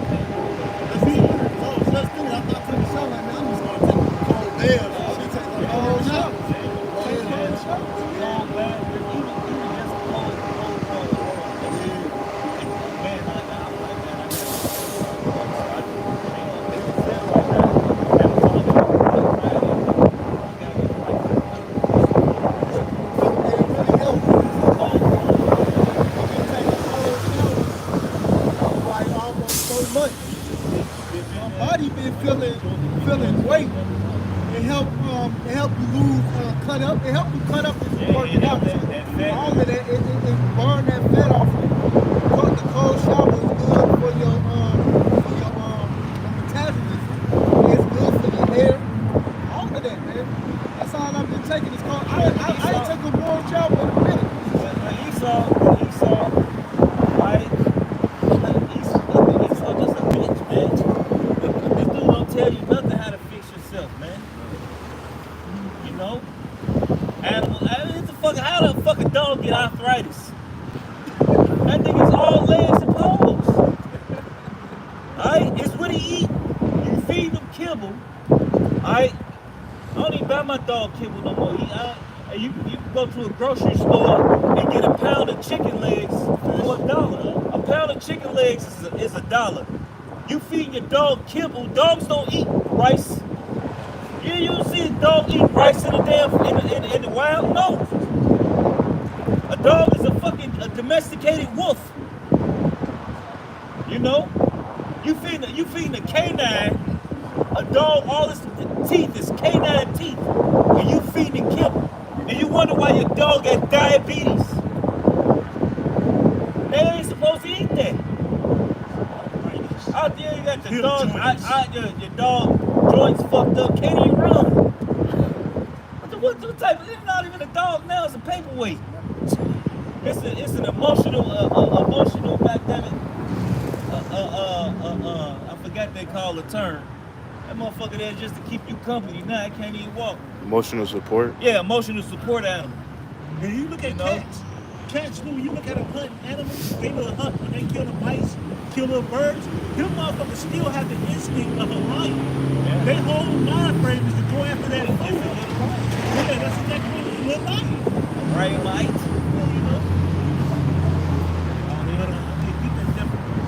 That's it. So that's the thing. I'm not taking a shower like man. I'm just gonna take a cold bath. She take like Cold shower. showers. Take cold showers. long bath, even just cold water. Man, I'm like that. Body been feeling weight. It help you lose cut up. It help you cut up if you working out. All of that it burn that fat off. The cold shower is good for your metabolism. It's good for your hair. All of that, man. That's all I've been taking. It's called. I ain't taking a warm shower in a minute. Esau, right? Esau just a bitch, man. This dude don't tell you nothing how to fix yourself, man. You know? Animal, how the fuck a dog get arthritis? my dog kibble no more. You can go to a grocery store and get a pound of chicken legs for $1. A pound of chicken legs is $1. You feed your dog kibble. Dogs don't eat rice. You don't see a dog eat rice in the wild? No. A dog is a domesticated wolf. You know? You feeding a canine, a dog, all its teeth is canine teeth, and you feeding kibble. And you wonder why your dog has diabetes. They ain't supposed to eat that. Out there you got your dog, your dog joints fucked up, can't even run. What type of, it's not even a dog now, it's a paperweight. It's an emotional, goddammit, I forgot they call the term. That motherfucker there just to keep you company. Now I can't even walk. Emotional support? Yeah, emotional support animal. And you look at cats. Cats, when you look at them hunting animals, they will hunt when they kill the mice, kill little birds. Them motherfuckers still have the instinct of a lion. Yeah. Their whole mind frame is to go after that food. Yeah, that's exactly what it look like. Right, light. You know?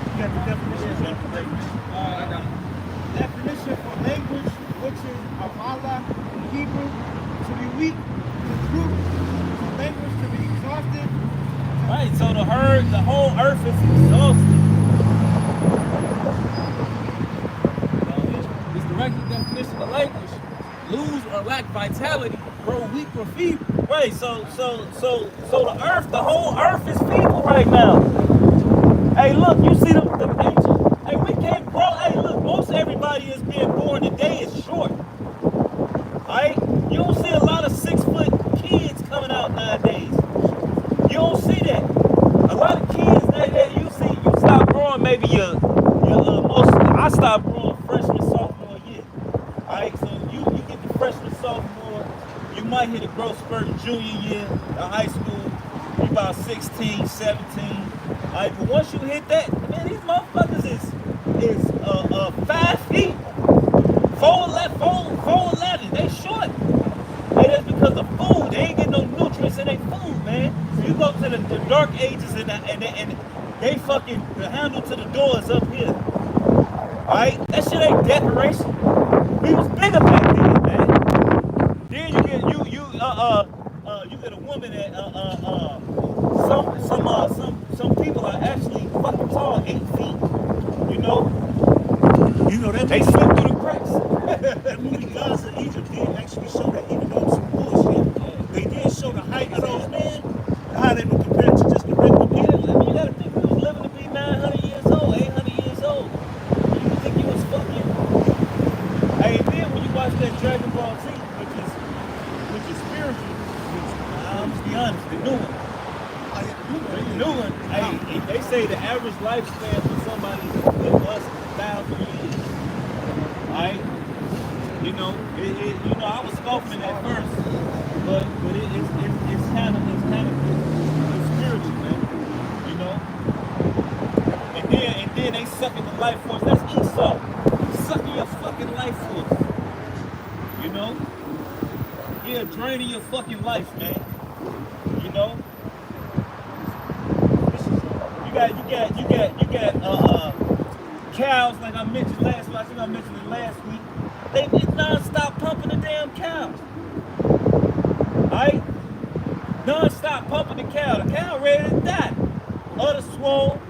You got the definition. Definition for language, which is ahla in Hebrew, to be weak, to droop, to language to be exhausted. Right, so the whole earth is exhausted. This direct definition of language: lose or lack vitality, grow weak or feeble. Right, so the earth, the whole earth is feeble right now. Hey, look, you see the ancient. Hey, we can't grow. Hey, look, most everybody is being born today is short. Alright? You don't see a lot of 6-foot kids coming out nowadays. You don't see that. A lot of kids nowadays, you stop growing maybe your I stopped growing freshman, sophomore year. Alright, so you get the freshman, sophomore, you might hit a growth spurt junior year of high school. You about 16, 17. Alright, but once you hit that, man, these motherfuckers is 5 feet. 4'11". They short. Hey, that's because of food. They ain't getting no nutrients in their food, man. You go to the dark ages and they fucking, the handle to the door is up here. Alright? That shit ain't decoration. We was bigger back then, man. Then you get a woman that some people are actually fucking tall, 8 feet. You know? You know that They slip through the cracks. that movie Gods of Egypt did actually show that even though it was some bullshit, they did show the height of those men, how they were compared to just the regular people. I mean, you gotta think we was living to be 900 years old, 800 years old. You think you was fucking. Hey, and then when you watch that Dragon Ball Z, which is spiritual, I'm just be honest, the new one. The new one, hey, they say the average lifespan for somebody that was 1,000 years. Alright? You know, I was scoffing at first, but it's kind of spiritual, man. You know? And then they sucking the life force. That's Esau. Sucking your fucking life force. You know? Yeah, draining your fucking life, man. You know? You got cows like I mentioned last week. I think I mentioned it last week. They non-stop pumping the damn cows. Alright? Non-stop pumping the cow. The cow ready to die. Udder swole.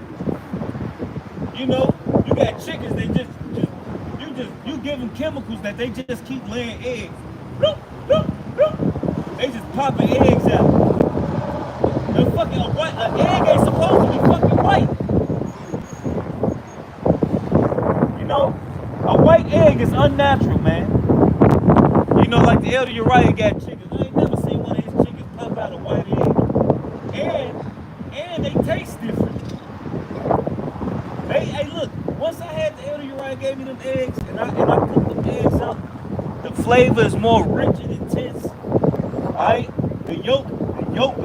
You know, you got chickens, you give them chemicals that they just keep laying eggs. Bloop, bloop, bloop. They just popping eggs out. An egg ain't supposed to be fucking white. You know, a white egg is unnatural, man. You know, like the Elder Uriah got chickens. I ain't never seen one of his chickens pop out a white egg. And they taste different. Hey, look, once I had the Elder Uriah gave me them eggs, and I cooked them eggs up, the flavor is more rich and intense. Alright? The yolk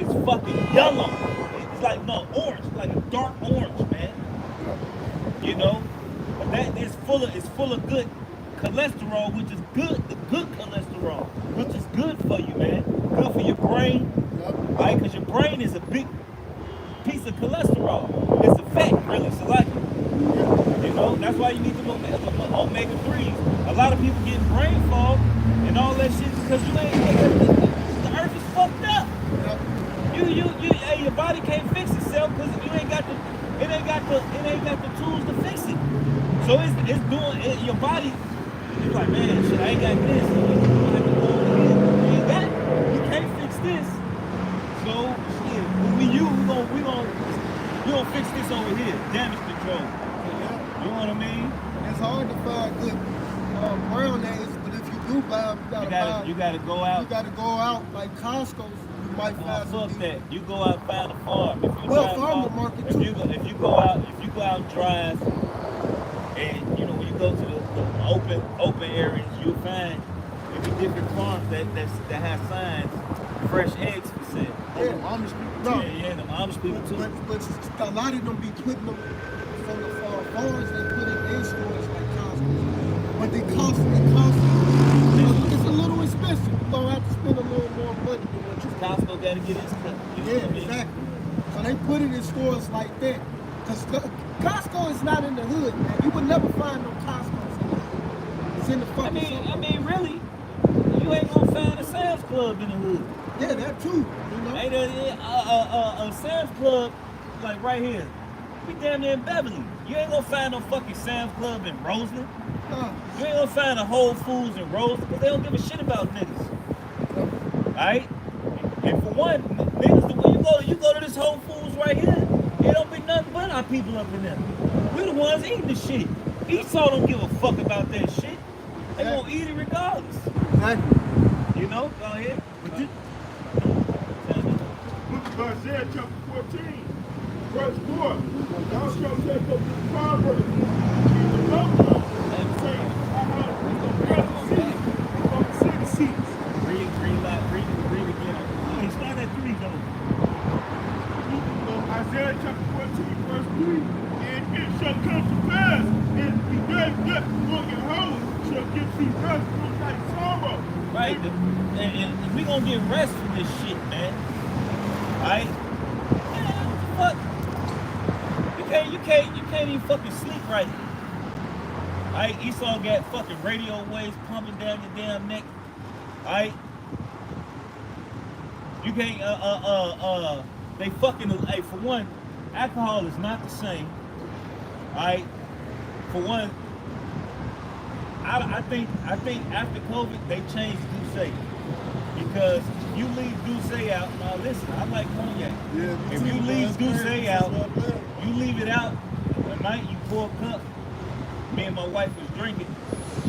is fucking yellow. It's like orange, like a dark orange, man. You know? But that is full of good cholesterol, which is good, the good cholesterol, which is good for you, man. Good for your brain, right? Because your brain is a big piece of cholesterol. It's a fat, really. So like, you know, that's why you need the omega-3s. A lot of people getting brain fog and all that shit because you ain't. The earth is fucked up. Hey, your body can't fix itself because you ain't got the. It ain't got the tools to fix it. So it's doing it, your body. It's like, man, shit, I ain't got this. So you have to go over here. You ain't got it. You can't fix this. So shit, we gonna fix this over here. Damage control. You know what I mean? It's hard to find good brown eggs, but if you do buy them, you gotta go out. You gotta go out like Costco. You might find fuck that. You go out and find a farm. Farmer market too. If you go out and drive, and you know when you go to the open areas, you'll find maybe different farms that have signs, fresh eggs for sale. Yeah, Amish people. Yeah, the Amish people too. But a lot of them be putting them from the farms. They put it in stores like Costco, but they cost. It's a little expensive. You gonna have to spend a little more money than what you. Costco gotta get its cut. Exactly. So they put it in stores like that. Cause Costco is not in the hood, man. You would never find no Costco's in the hood. It's in the fucking. I mean, really, you ain't gonna find a Sam's Club in the hood. Yeah, that too. You know. Ain't a Sam's Club like right here. We damn near in Beverly. You ain't gonna find no fucking Sam's Club in Roseland. You ain't gonna find a Whole Foods in Roseland because they don't give a shit about niggas. Alright? And for one, niggas, when you go to this Whole Foods right here, it don't be nothing but our people up in there. We the ones eating the shit. Esau don't give a fuck about that shit. They gonna eat it regardless. Exactly. You know? Go ahead. Look at Isaiah chapter 14, verse 4. Thou shalt take up the proverb, the governor, and say, we're going to see the seats. Read again. Hey, start at 3 though. Isaiah chapter 14, verse 3. And it shall come to pass, and the great death on your house shall give thee rest from thy sorrow. Right, and we gonna get rest from this shit, man. Right? Man, what the fuck? You can't even fucking sleep right. Right? Esau got fucking radio waves pumping down your damn neck. Right? You can't they fucking hey, for one, alcohol is not the same. Right? For one, I think after COVID they changed Douce because you leave Douce out. Now listen, I like cognac. Yeah, If you leave Douce out, you leave it out. At night you pour a cup. Me and my wife was drinking.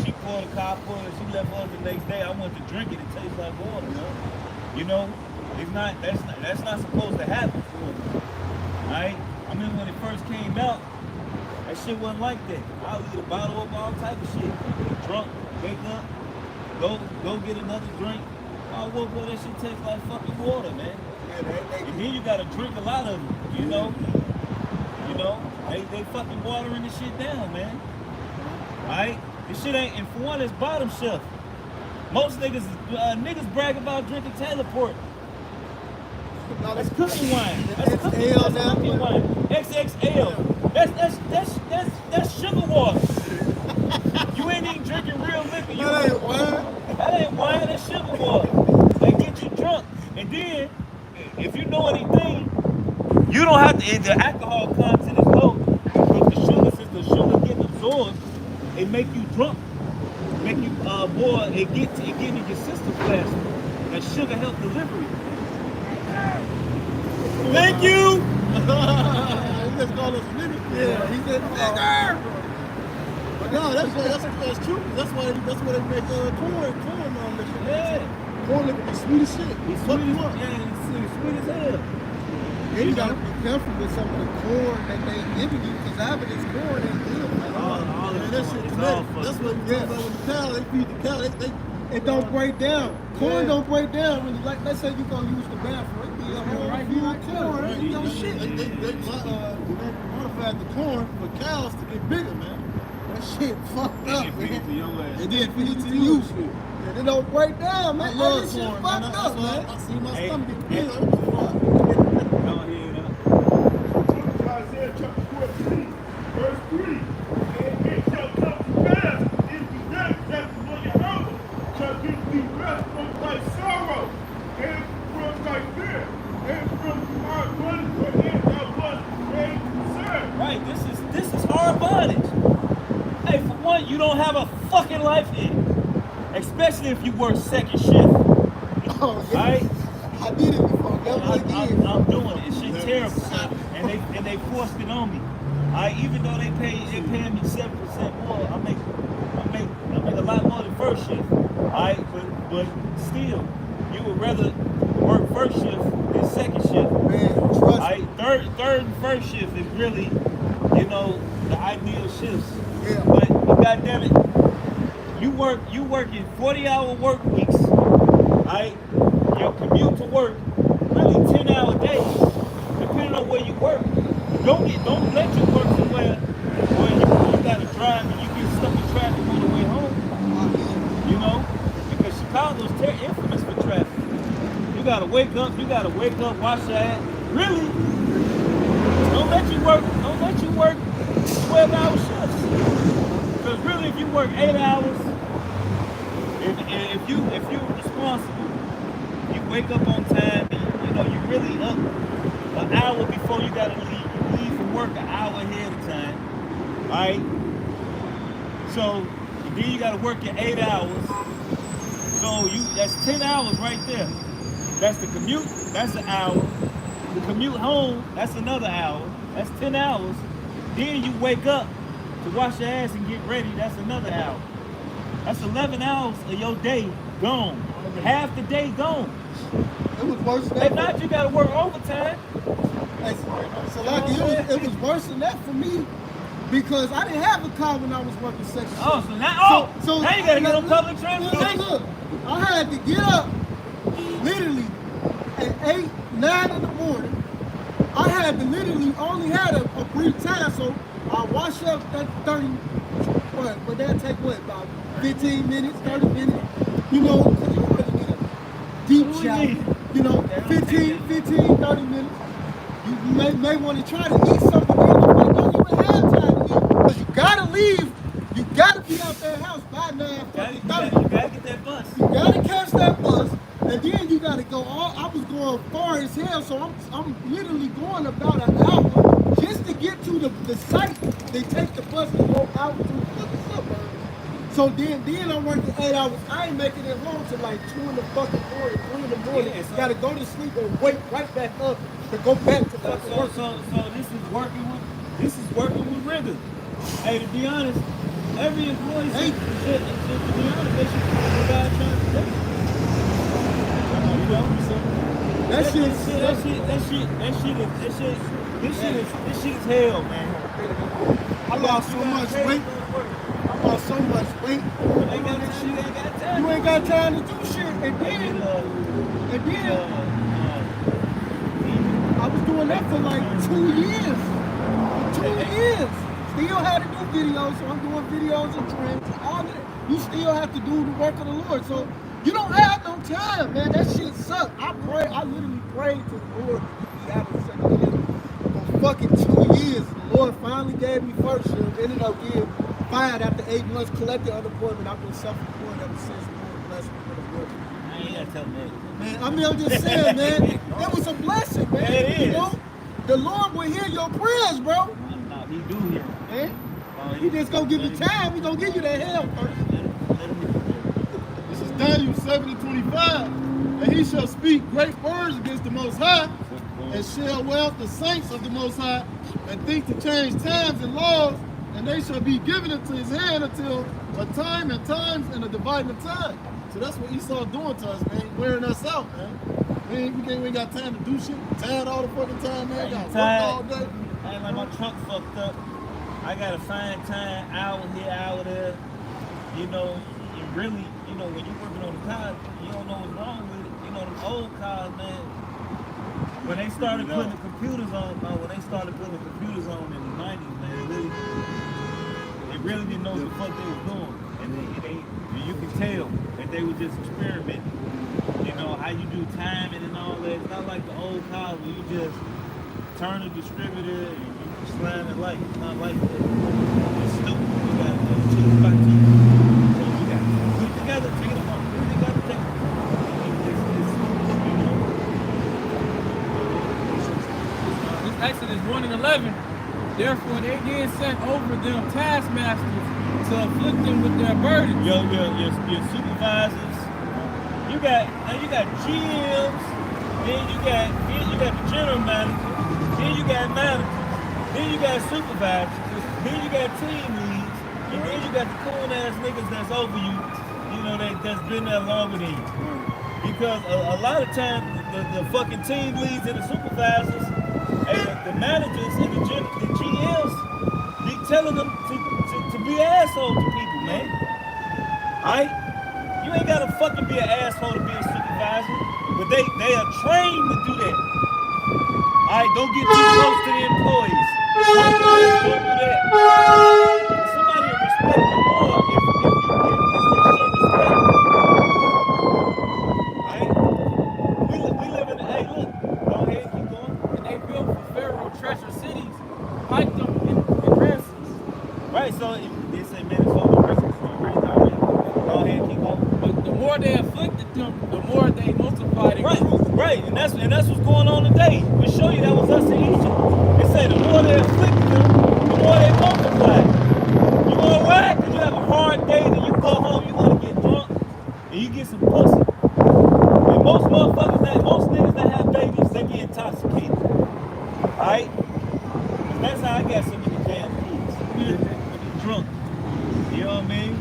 She poured a cup, she left us the next day. I went to drink it. It tastes like water. You know, it's not. That's not supposed to happen. Right? I mean, when it first came out, that shit wasn't like that. I'll eat a bottle of all type of shit. Drunk, wake up, go get another drink. I woke up, that shit tastes like fucking water, man. And then you gotta drink a lot of it, you know. They fucking watering this shit down, man. Alright? This shit ain't, and for one, it's bottom shelf. Most niggas brag about drinking Taylor Port. That's cooking wine. That's cooking wine. XXL. That's sugar water. You ain't even drinking real liquor. That ain't wine. That ain't wine, that's sugar water. They get you drunk. And then, if you know anything, you don't have to, the alcohol content is low, but since the sugar getting absorbed, it make you drunk. Make you, it get in your system faster. That sugar help delivery. Thank you! He just called us niggas. Yeah, he said nigger. But no, that's true. That's why they make corn liquor. Yeah. Corn liquor be sweet as shit. It's sweet as hell. Yeah, it's sweet as hell. And you gotta be careful with some of the corn that they giving you, because half of this corn ain't good. All Man, this that corn, shit it's genetic. all fucked That's up. what you talk about with the cow. They feed the cow. It don't break down. Corn don't break down. When like, let's say you gonna use the bathroom, it be a whole few corn. It ain't no shit. They modified the corn for cows to get bigger, man. That shit fucked up, man. to your ass. And then feed it to you. Yeah, You know, break down, man. I love This shit corn, fucked man. up, That's why man. I see my Hey, stomach get hey. big. Go ahead, Isaiah chapter 14, verse 3. And it shall come to pass in the day that the Lord Yahweh shall give thee rest from thy sorrow, and from thy fear, and from our bondage wherein thou wast made to serve. Right, this is hard bondage. Hey, for one, you don't have a fucking life in it. Especially if you work second shift. Oh, yeah. Right? I did it before. Never again. I'm doing it. It's shit terrible. And they forced it on me. Even though they paying me 7% more, I make a lot more than first shift. But still, you would rather work first shift than second shift. Man, trust me. Third and first shift is really, the ideal shifts. Yeah. But goddamn it, you working 40-hour work weeks, right? Your commute to work, really 10-hour days, depending on where you work. Don't let you work somewhere where you gotta drive and you get stuck in traffic on the way home. Because Chicago's infamous for traffic. You gotta wake up, wash your ass. Really? Don't let you work 12-hour shifts. Because really, if you work 8 hours, if you're responsible, you wake up on time, and you really up an hour before you gotta leave. You leave from work an hour ahead of time, right? So then you gotta work your 8 hours. So that's 10 hours right there. That's the commute, that's an hour. The commute home, that's another hour. That's 10 hours. Then you wake up to wash your ass and get ready, that's another hour. That's 11 hours of your day gone. Half the day gone. It was worse than And that. now you gotta work overtime. So like it was worse than that for me because I didn't have a car when I was working second shift. Oh, so now you gotta get on public Look, transportation. I had to get up literally at 8, 9 in the morning. I had to literally only had a brief time, so I wash up that 30, but that'd take about 15 minutes, 30 minutes, because you really need a deep shower, 15, 30 minutes. You may want to try to eat something, but don't even have time to eat, because you gotta leave, you gotta be out that house by 9:30. You gotta get that bus. You gotta catch that bus, and then you gotta go. I was going far as hell, so I'm literally going about an hour just to get to the site. They take the bus to go out to the fucking suburbs. So then I'm working 8 hours. I ain't making it home till like 2 in the fucking morning, 3 in the morning. Yeah, so- Gotta go to sleep and wake right back up to go back to fucking work. So this is working with rigor. Hey, to be honest, every employee should, to be honest, they should provide transportation. This shit is hell, man. I lost so much weight. I lost so much weight. You ain't got time to do shit. And then I was doing that for like 2 years. For 2 years. Still had to do videos, so I'm doing videos and trends and all that. You still have to do the work of the Lord. So you don't have no time, man. That shit sucks. I literally prayed to the Lord to get me out of second shift for fucking 2 years. The Lord finally gave me first shift. Ended up getting fired after 8 months, collected unemployment. I've been self-employed ever since. The Lord blessed me with a work. I ain't gotta tell me that. Man, I mean, I'm just saying, man, it was a blessing, man. Yeah, it is. The Lord will hear your prayers, bro. No, he do here. Man, he just gonna give you time. He gonna give you that hell first. This is Daniel 7:25. And he shall speak great words against the Most High, and shall well the saints of the Most High, and think to change times and laws, and they shall be given into his hand until a time and times and a dividing of time. So that's what Esau doing to us, man. Wearing us out, man. We ain't got time to do shit. Tired all the fucking time, man. Got work all day. I ain't like my truck fucked up. I gotta find time, hour here, hour there. You really, when you're working on the car, you don't know what's wrong with it. Them old cars, man. When they started putting the computers on, in the 90s, man, they really didn't know what the fuck they was doing. And And you can tell that they were just experimenting. You know, how you do timing and all that. It's not like the old cars where you just turn the distributor and you slide the light. It's not like that. It's stupid. We got choose by two. So we got to put it together, take it apart. Put it together, take it. You know. This Exodus 1 and 11. Therefore, they again sent over them taskmasters to afflict them with their burdens. Your supervisors. You got GMs. Then you got the general manager. Then you got managers. Then you got supervisors. Then you got team leads. And then you got the cool ass niggas that's over you. You know that's been there longer than you. Because a lot of times the fucking team leads and the supervisors and the managers and the GMs be telling them to be assholes to people, man. Alright? You ain't gotta fucking be an asshole to be a supervisor, but they are trained to do that. Alright, don't get too close to the employees. Don't do that. Somebody will respect you more if you show respect. Alright? We live in the, hey, look, go ahead, keep going. And they built for Pharaoh treasure cities, hiked them in Ramses. Right, so they say, man, it's all the rest right now. Go ahead, keep going. But the more they afflicted them, the more they multiplied and grew. Right, and that's what's going on today. We show you that was us in Egypt. They say the more they afflicted them, the more they multiplied. You know why? Because you have a hard day, then you go home, you want to get drunk, and you get some pussy. And most niggas that have babies, they get intoxicated. Alright? And that's how I got some of the damn kids. Be drunk. You know what I mean?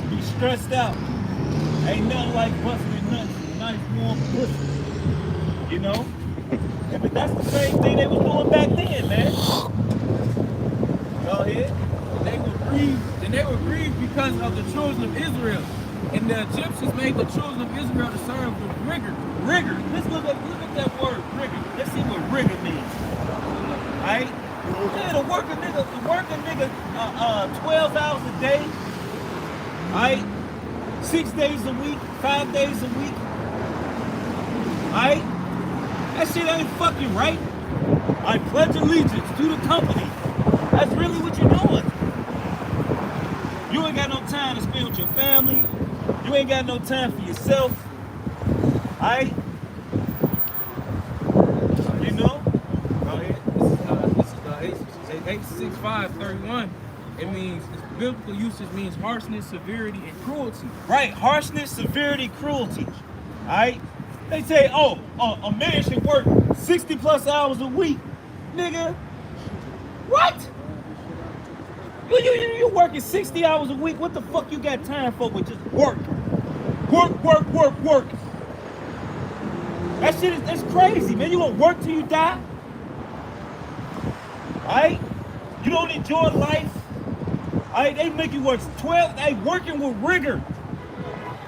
Be stressed out. Ain't nothing like busting nuts, nice warm pussy. You know? Yeah, but that's the same thing they was doing back then, man. Go ahead. And they were grieved because of the children of Israel. And the Egyptians made the children of Israel to serve with rigor. Rigor. Let's look at that word, rigor. Let's see what rigor means. Alright? Yeah, the working nigga 12 hours a day. Alright? 6 days a week, 5 days a week. Alright? That shit ain't fucking right. I pledge allegiance to the company. That's really what you're doing. You ain't got no time to spend with your family. You ain't got no time for yourself. Alright? You know? Go ahead. This is 865:31. It means, its biblical usage means harshness, severity, and cruelty. Right, harshness, severity, cruelty. Alright? They say, a man should work 60 plus hours a week. Nigga, what? You working 60 hours a week. What the fuck you got time for but just work? Work. That shit that's crazy, man. You gonna work till you die? Alright? You don't enjoy life? Alright, they make you work 12, they working with rigor.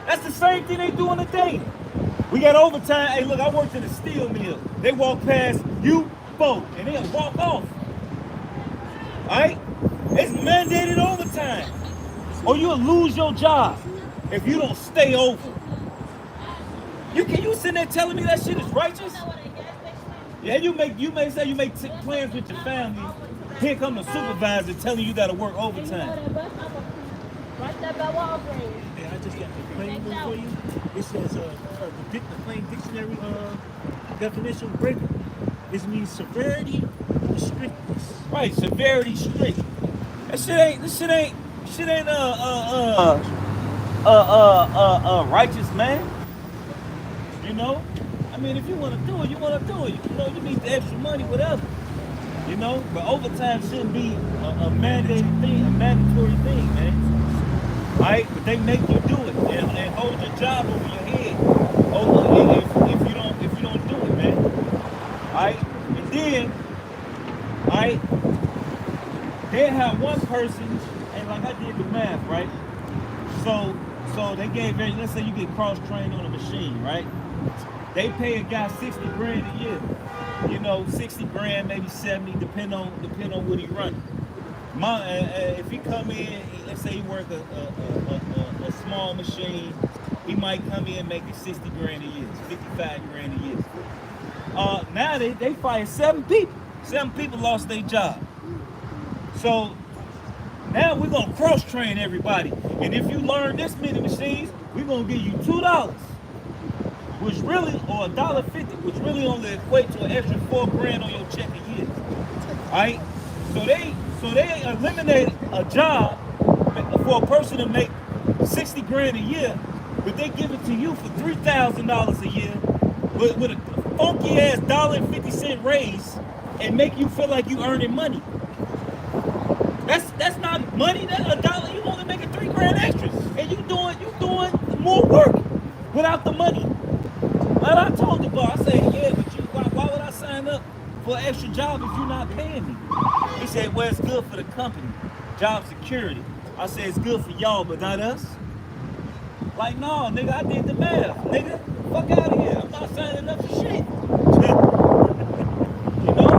That's the same thing they do on the day. We got overtime. Hey, look, I worked in a steel mill. They walk past you, both, and they'll walk off. Alright? It's mandated overtime. Or you'll lose your job if you don't stay over. You sitting there telling me that shit is righteous? Yeah, you may say you make plans with your family. Here come the supervisor telling you gotta work overtime. Right there by Walgreens. Yeah, I just got the plain one for you. It says the plain dictionary definition of rigor. It means severity or strictness. Right, severity, strict. This shit ain't righteous, man. You know? I mean, if you want to do it, you want to do it. You know, you need the extra money, whatever. You know? But overtime shouldn't be a mandated thing, a mandatory thing, man. Alright? But they make you do it and hold your job over your head. If you don't do it, man. Alright? And then, alright, they have one person, and like I did the math, right? So they gave, let's say you get cross-trained on a machine, right? They pay a guy 60 grand a year. You know, 60 grand, maybe 70, depending on what he running. If he come in, let's say he work a small machine, he might come in making 60 grand a year, 55 grand a year. Now they fired 7 people. 7 people lost their job. So now we're gonna cross train everybody. And if you learn this many machines, we're gonna give you $2, which really, or $1.50, which really only equate to an extra 4 grand on your check a year. Alright? So they eliminated a job for a person to make 60 grand a year, but they give it to you for $3,000 a year with a funky ass $1.50 raise and make you feel like you earning money. That's not money. That's $1. You only making 3 grand extras, and you doing more work without the money. Like I told the boss, I said, yeah, but why would I sign up for an extra job if you're not paying me? He said, well, it's good for the company, job security. I said, it's good for y'all, but not us. Like, no, nigga, I did the math, nigga. Fuck out of here. I'm not signing up for shit. You know?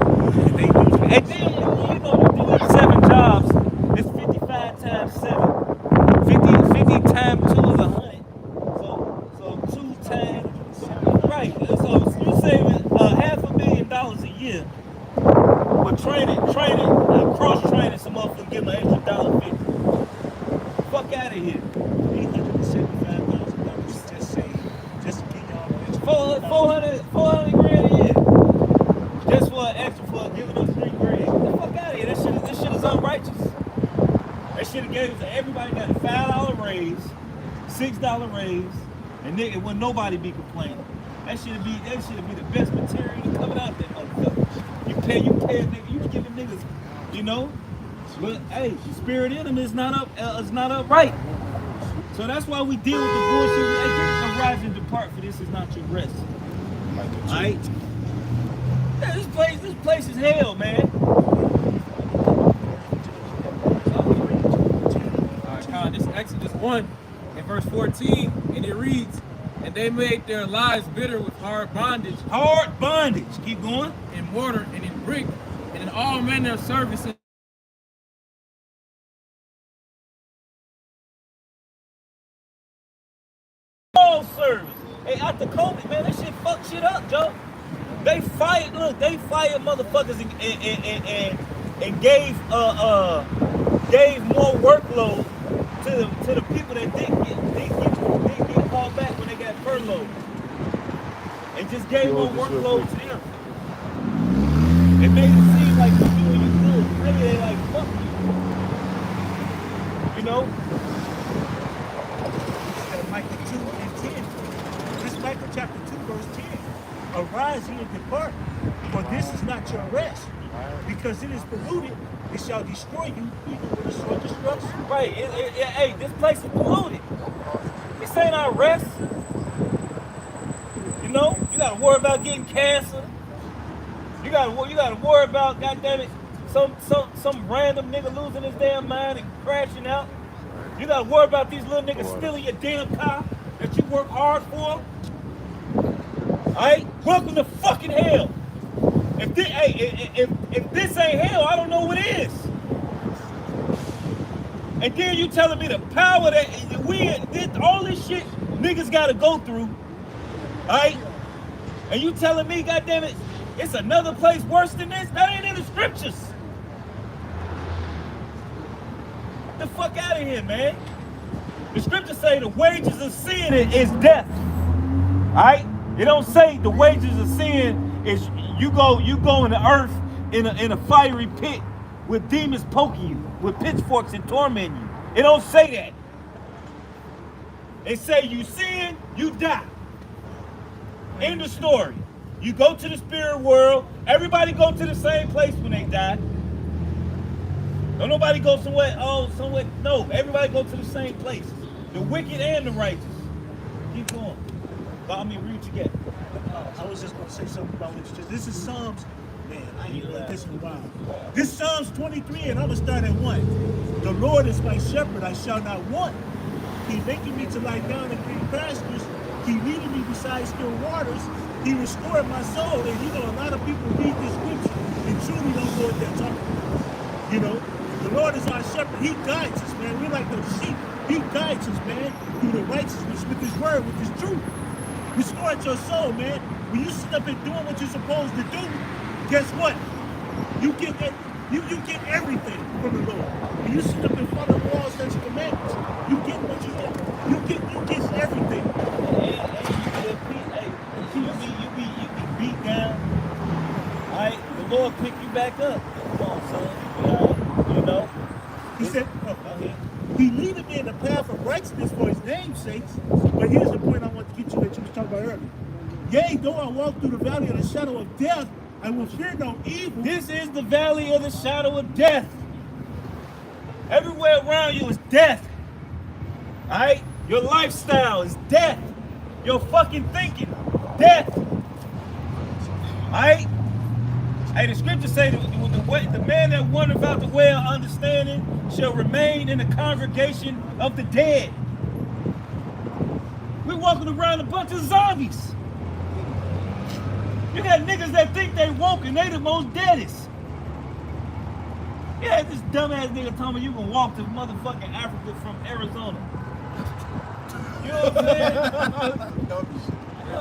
And then, you know, you do 7 jobs. It's 55 times 7. 50 times 2 is 100. So 2 times, right. So you're saving $500 million a year for training, cross-training some motherfuckers, give them an extra $1.50. Fuck out of here. $875,000 just saved, just to get y'all an extra 400 grand a year. Just for an extra, for giving us 3 grand. Get the fuck out of here. This shit is unrighteous. That shit gave us, everybody got a $5 raise, $6 raise, and nigga, when nobody be complaining. That should be the best material coming out there, motherfucker. You pay a nigga, you giving niggas, you know. But hey, the spirit in them is not upright. So that's why we deal with the bullshit. Hey, arise and depart, for this is not your rest. Alright? Yeah, this place is hell, man. Alright, this Exodus 1 and verse 14, and it reads, and they made their lives bitter with hard bondage. Hard bondage. Keep going. In mortar and in brick, and in all manner of service. All service. Hey, after COVID, man, that shit fucked shit up, Joe. They fired motherfuckers and gave more workload to the people that didn't get called back when they got furloughed. And just gave more workload to them. It made it seem like you're doing you good. Maybe they like, fuck you. You know? Micah 2 and 10. This is Micah chapter 2, verse 10. Arise ye and depart, for this is not your rest. Because it is polluted, it shall destroy you, even with a sword destruction. Right. Hey, this place is polluted. This ain't our rest. You know, you gotta worry about getting cancer. You gotta worry about, goddammit, some random nigga losing his damn mind and crashing out. You gotta worry about these little niggas stealing your damn car that you work hard for. Alright? Welcome to fucking hell. If this ain't hell, I don't know what is. And then you telling me the power that all this shit niggas gotta go through. Alright? And you telling me, goddammit, it's another place worse than this? That ain't in the scriptures. Get the fuck out of here, man. The scriptures say the wages of sin is death. Alright? It don't say the wages of sin is you go in the earth in a fiery pit with demons poking you, with pitchforks and tormenting you. It don't say that. It say you sin, you die. End of story. You go to the spirit world. Everybody go to the same place when they die. Don't nobody go somewhere. No, everybody go to the same place. The wicked and the righteous. Keep going. Let me read together. I was just going to say something about this is Psalms. Man, I ain't read this in a while. This Psalms 23, and I'm going to start at 1. The Lord is my shepherd, I shall not want. He maketh me to lie down in green pastures. He leadeth me beside still waters. He restored my soul. And you know, a lot of people read this scripture and truly don't know what they're talking about. You know, the The Lord is our shepherd. He guides us, man. We're like those sheep. He guides us, man, through the righteousness with his word, with his truth. Restore your soul, man. When you sit up and doing what you're supposed to do, guess what? You get that. You get everything from the Lord. When you sit up and follow the laws and commandments, you get what you get. You get everything. You be beat down. All right, the Lord pick you back up. Come on, son. You know. He said, he leaded me in the path of righteousness for his name's sake. But here's the point I want to get you that you was talking about earlier. Yea, though I walk through the valley of the shadow of death, I will fear no evil. This is the valley of the shadow of death. Everywhere around you is death. All right? Your lifestyle is death. Your fucking thinking, death. All right? Hey, the scriptures say the man that wandereth out the way of understanding shall remain in the congregation of the dead. We're walking around a bunch of zombies. You got niggas that think they woke and they the most deadest. Yeah, this dumbass nigga told me you can walk to motherfucking Africa from Arizona. You know what I'm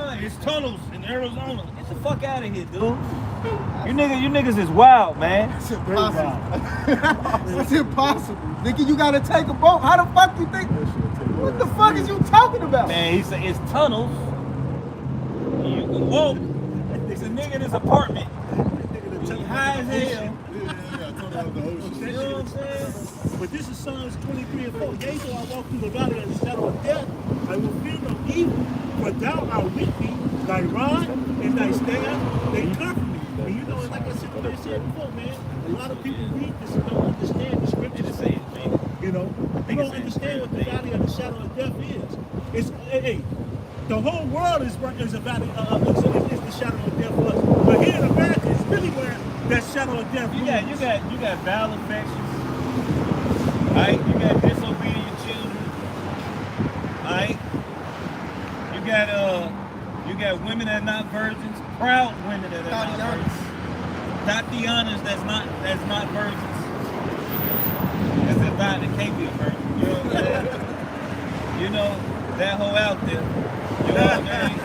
saying? It's tunnels in Arizona. Get the fuck out of here, dude. You niggas is wild, man. It's impossible. It's impossible. Nigga, you gotta take a boat. How the fuck you think? What the fuck is you talking about? Man, he said it's tunnels. You can walk. There's a nigga in his apartment. He high as hell. You know what I'm saying? But this is Psalms 23 and 4. Yea, though I walk through the valley of the shadow of death, I will fear no evil, for thou art with me, thy rod and thy staff, they comfort me. And you know, like I said before, man, a lot of people read this and don't understand the scripture. You know, they don't understand what the valley of the shadow of death is. It's the whole world is a valley, is the shadow of death for us. But here in America, it's really where that shadow of death. You got bowel infections. Right? You got disobedient children. Right? You got women that are not virgins, proud women that are not virgins. Tatianas that's not virgins. That's a guy that can't be a virgin. You know what I'm saying? You know, that hoe out there. You know what I mean?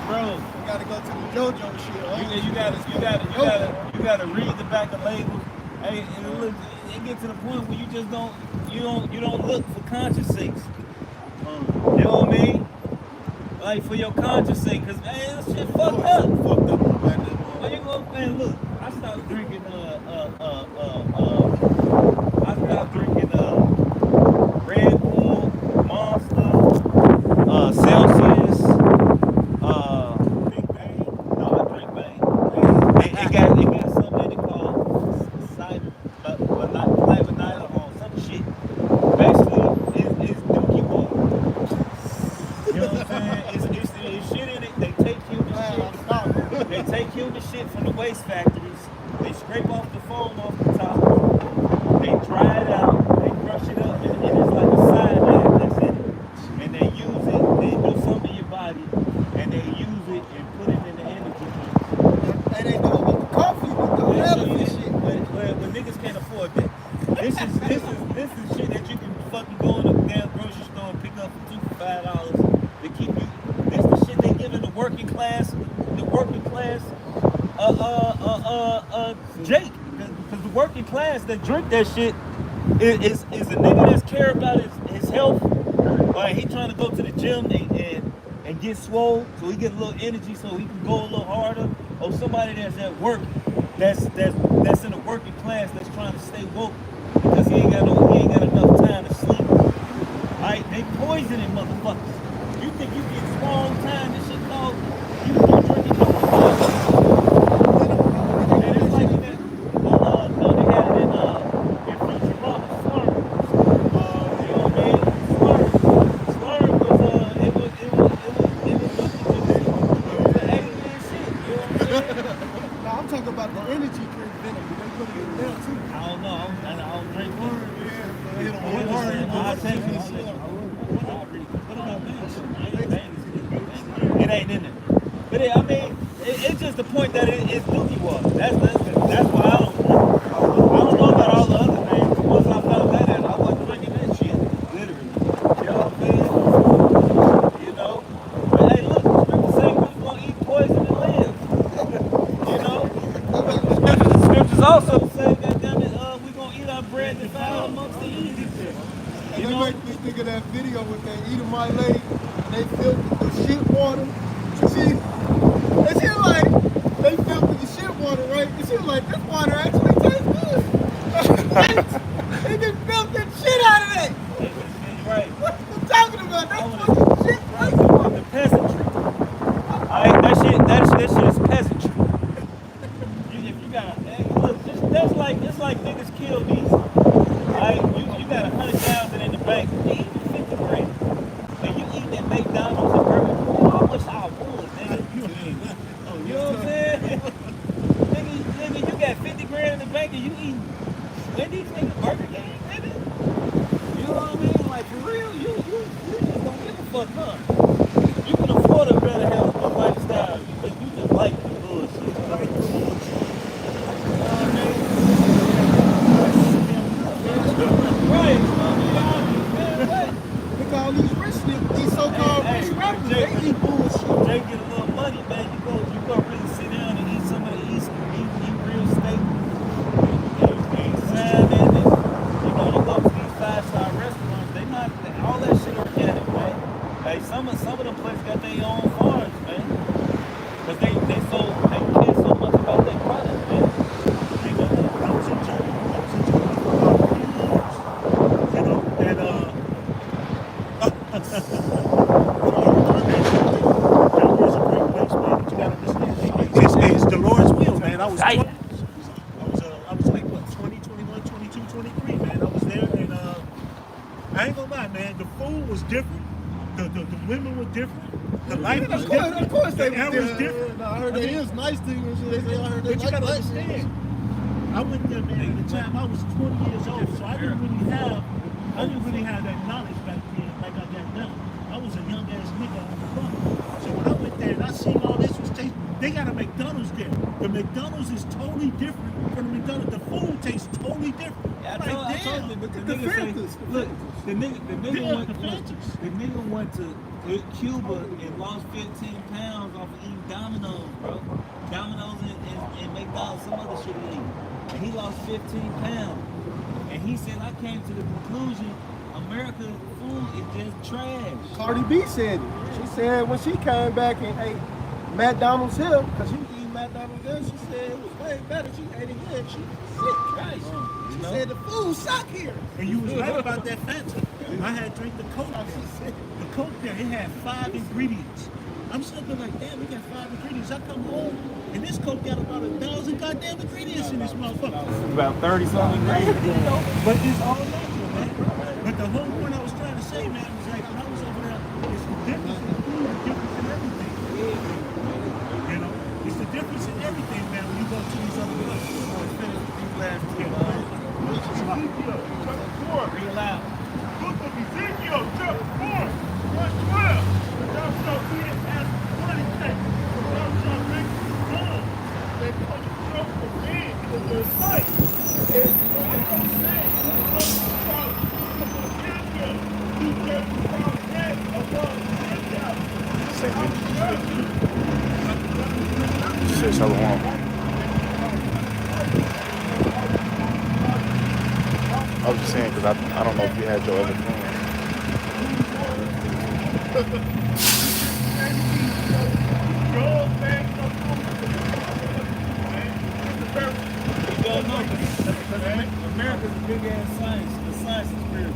Bro, You gotta go to the JoJo shit. you gotta read the back of labels. Hey, and look, it gets to the point where you don't look for conscience sakes. You know what I mean? Like for your conscience sake, cause man, that shit fucked up. Well, you go, man, look, I stopped drinking Red Bull, Monster, Celsius, Big Bang. No, I drink Bang. It got something in it called flavonoid, some shit. Basically, it's dookie water. You know what I'm saying? It's shit in it. They take human shit. They take human shit from the waste factories. They scrape off the foam off the top. They dry it out. They crush it up, and it's like a cyanide that's in it. And they use it. They do something in your body, and they use it and put it in the energy drinks. And they do it with the coffee, with the elephant shit. But niggas can't afford that. This is shit that you can fucking go in a damn grocery store and pick up for $2 for $5 to keep you. This the shit they give in the working class. Jake, because the working class that drink that shit is a nigga that's care about his health. Like he trying to go to the gym and get swole so he get a little energy so he can go a little harder. Or somebody that's at work that's in the working class that's trying to stay woke because he ain't got enough time to sleep. Alright, they poisoning motherfuckers. You think you get small time, this shit called you drinking and it's like that. No, they had it in Futurama, Slurm. You know what I mean? Slurm was it was the alien shit. You know what I'm saying? Now I'm talking about the energy drink venom. They put it in there too. I don't know. I don't drink water. I'll take it. It ain't in there. But I mean, it just the point that it's Dookie water. That's why I don't know about all the other names. But once I found that out, I wasn't drinking that shit. Literally. You know what I'm saying? You know? But hey, look, the scripture say we're gonna eat poison and live. You know? The scriptures also say that we're gonna eat our bread defiled amongst the easy. And they make me think of that video with that Edomite lady, and they filled with the shit water. See, it seems like they filled with the shit water, right? It seems like this water actually tastes good. They just filled the shit out of it. Right. What you talking about? That's fucking shit, right? The peasantry. Alright, that shit is peasantry. If you got look, it's like niggas kill these. Alright, you got 100,000 in the bank, you eat 50 grand. And you eat that McDonald's and Burger King. I wish I would, nigga. You know what I'm saying? nigga, you got 50 grand in the bank and you eat Wendy's, nigga, Burger King, nigga. You know what I mean? Like for real, you just don't give a fuck, huh? You can afford a better health and lifestyle because you just like the bullshit. You know what I mean? Right. Look at all these rich niggas, these so-called rich rappers, they eat bullshit. Jay get a little money, man. You go really sit down and eat some of the eat real steak and salmon, and you go to these 5-star restaurants. They not all that shit organic, man. Hey, some of them places got their own farms, man. Cause they care so much about their product, man. I was in Germany for about 3 years. You know, and Germany is a great place, man. But you gotta understand, it's the Lord's will, man. I was like what, 20, 21, 22, 23, man. I was there, and I ain't gonna lie, man. The food was different. The women were different. The life was different. Of course they the air was different. I heard they is nice to you and shit. They say I heard they But you gotta like understand, I went there, man, at the time I was 20 years old, so I didn't really have that knowledge back then like I got now. I was a young ass nigga on the front. So when I went there and I seen all this was tasting, they got a McDonald's there. The McDonald's is totally different from the McDonald's. The food tastes totally different. Yeah, I'm I like, told you, but the nigga say, look, the nigga went to Cuba and lost 15 pounds off of eating Domino's, bro. Domino's and McDonald's, some other shit he ate. And he lost 15 pounds. And he said, I came to the conclusion, American food is just trash. Cardi B said it. She said when she came back and ate McDonald's here, because she was eating McDonald's there, she said it was way better. She ate it here. She was sick. Right. She said the food suck here. And you was right about that Fanta. I had drank the Coke there. The Coke there, it had 5 ingredients. I'm sitting there like, damn, we got 5 ingredients. I come home, and this Coke got about 1,000 goddamn ingredients in this motherfucker. About 30-something ingredients. But it's all natural, man. But the whole point I was trying to say, man, was like, when I was over there, it's the difference in food, the difference in everything. You know? It's the difference in everything, man, when you go to these other places. Ezekiel, chapter 4. Read aloud. Book of Ezekiel, chapter 4, verse 12. But thou shalt eat it as one thing. But thou shalt drink it strong. They call it strong for men in their sight. And I don't say, Shit, shalom. I was just saying because I don't know if you had your other phone. You don't know, because America's a big ass science. The science is weird.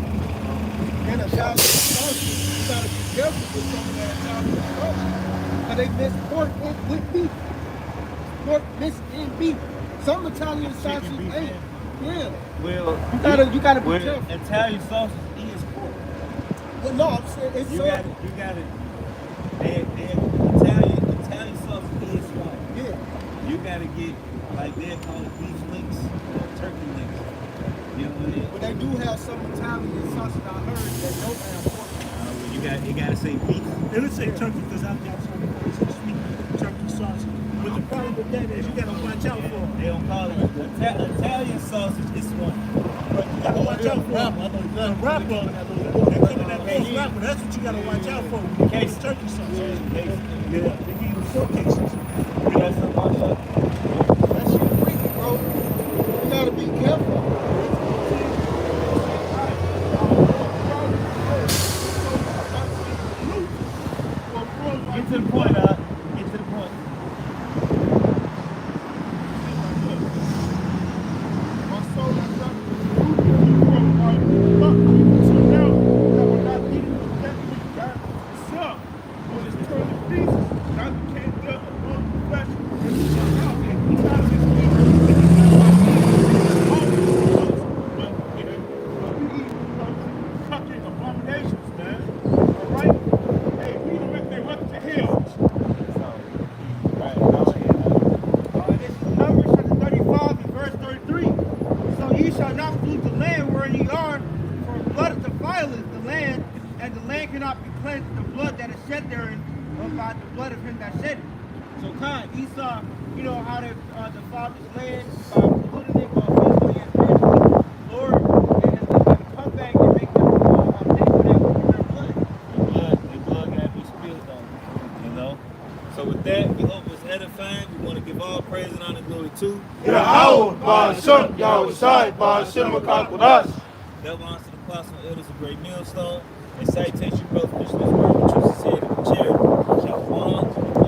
And a child you gotta be careful with some of that child because they mix pork with beef. Pork mixed in beef. Some Italian sausages ain't. Yeah. Well, You gotta be careful. Italian sausage is pork. Well, no, I'm saying it's You so. got it. Italian sausage is swine. Yeah. You gotta get, like they call it beef links, turkey links. You know what I mean? But they do have some Italian sausage I heard that don't have pork. You gotta say beef. It would say turkey because I've got some sweet turkey sausage. But the problem with that is you gotta watch out for them. They don't call it Italian sausage. It's one. But you gotta watch out for them. The rapper, they come in that false rapper. That's what you gotta watch out for. When you get the turkey sauce. Yeah, they give you 4 cases. That's a bunch of. That shit freaky, bro. You gotta be careful. Get to the point, Get to the point. My soul is not so now that we're not eating that we got some when it's turned to pieces, now we can't get among the flesh and it's out and it's not just fucking abominations, man. Alright? Hey, we don't make they went to hell. This is Numbers chapter 35 and verse 33. So ye shall not pollute the land wherein ye are, for blood defileth the land, and the land cannot be cleansed the blood that is shed therein, but by the blood of him that shed it. So Esau, you know how they defiled his land by polluting it, by physically and spiritually. Lord, and has let them come back and make them pay for that with their blood. The blood gotta be spilled on them, you know. So with that, we hope it's edifying. We want to give all praise and honor and glory to. Yahweh, Ba'ashem, Yahweh Shai, Ba'ashem, Makakudas. That belongs to the apostle and elders of Great Millstone. And citation, brother, Christian, word, which was said in the chair. Shalom.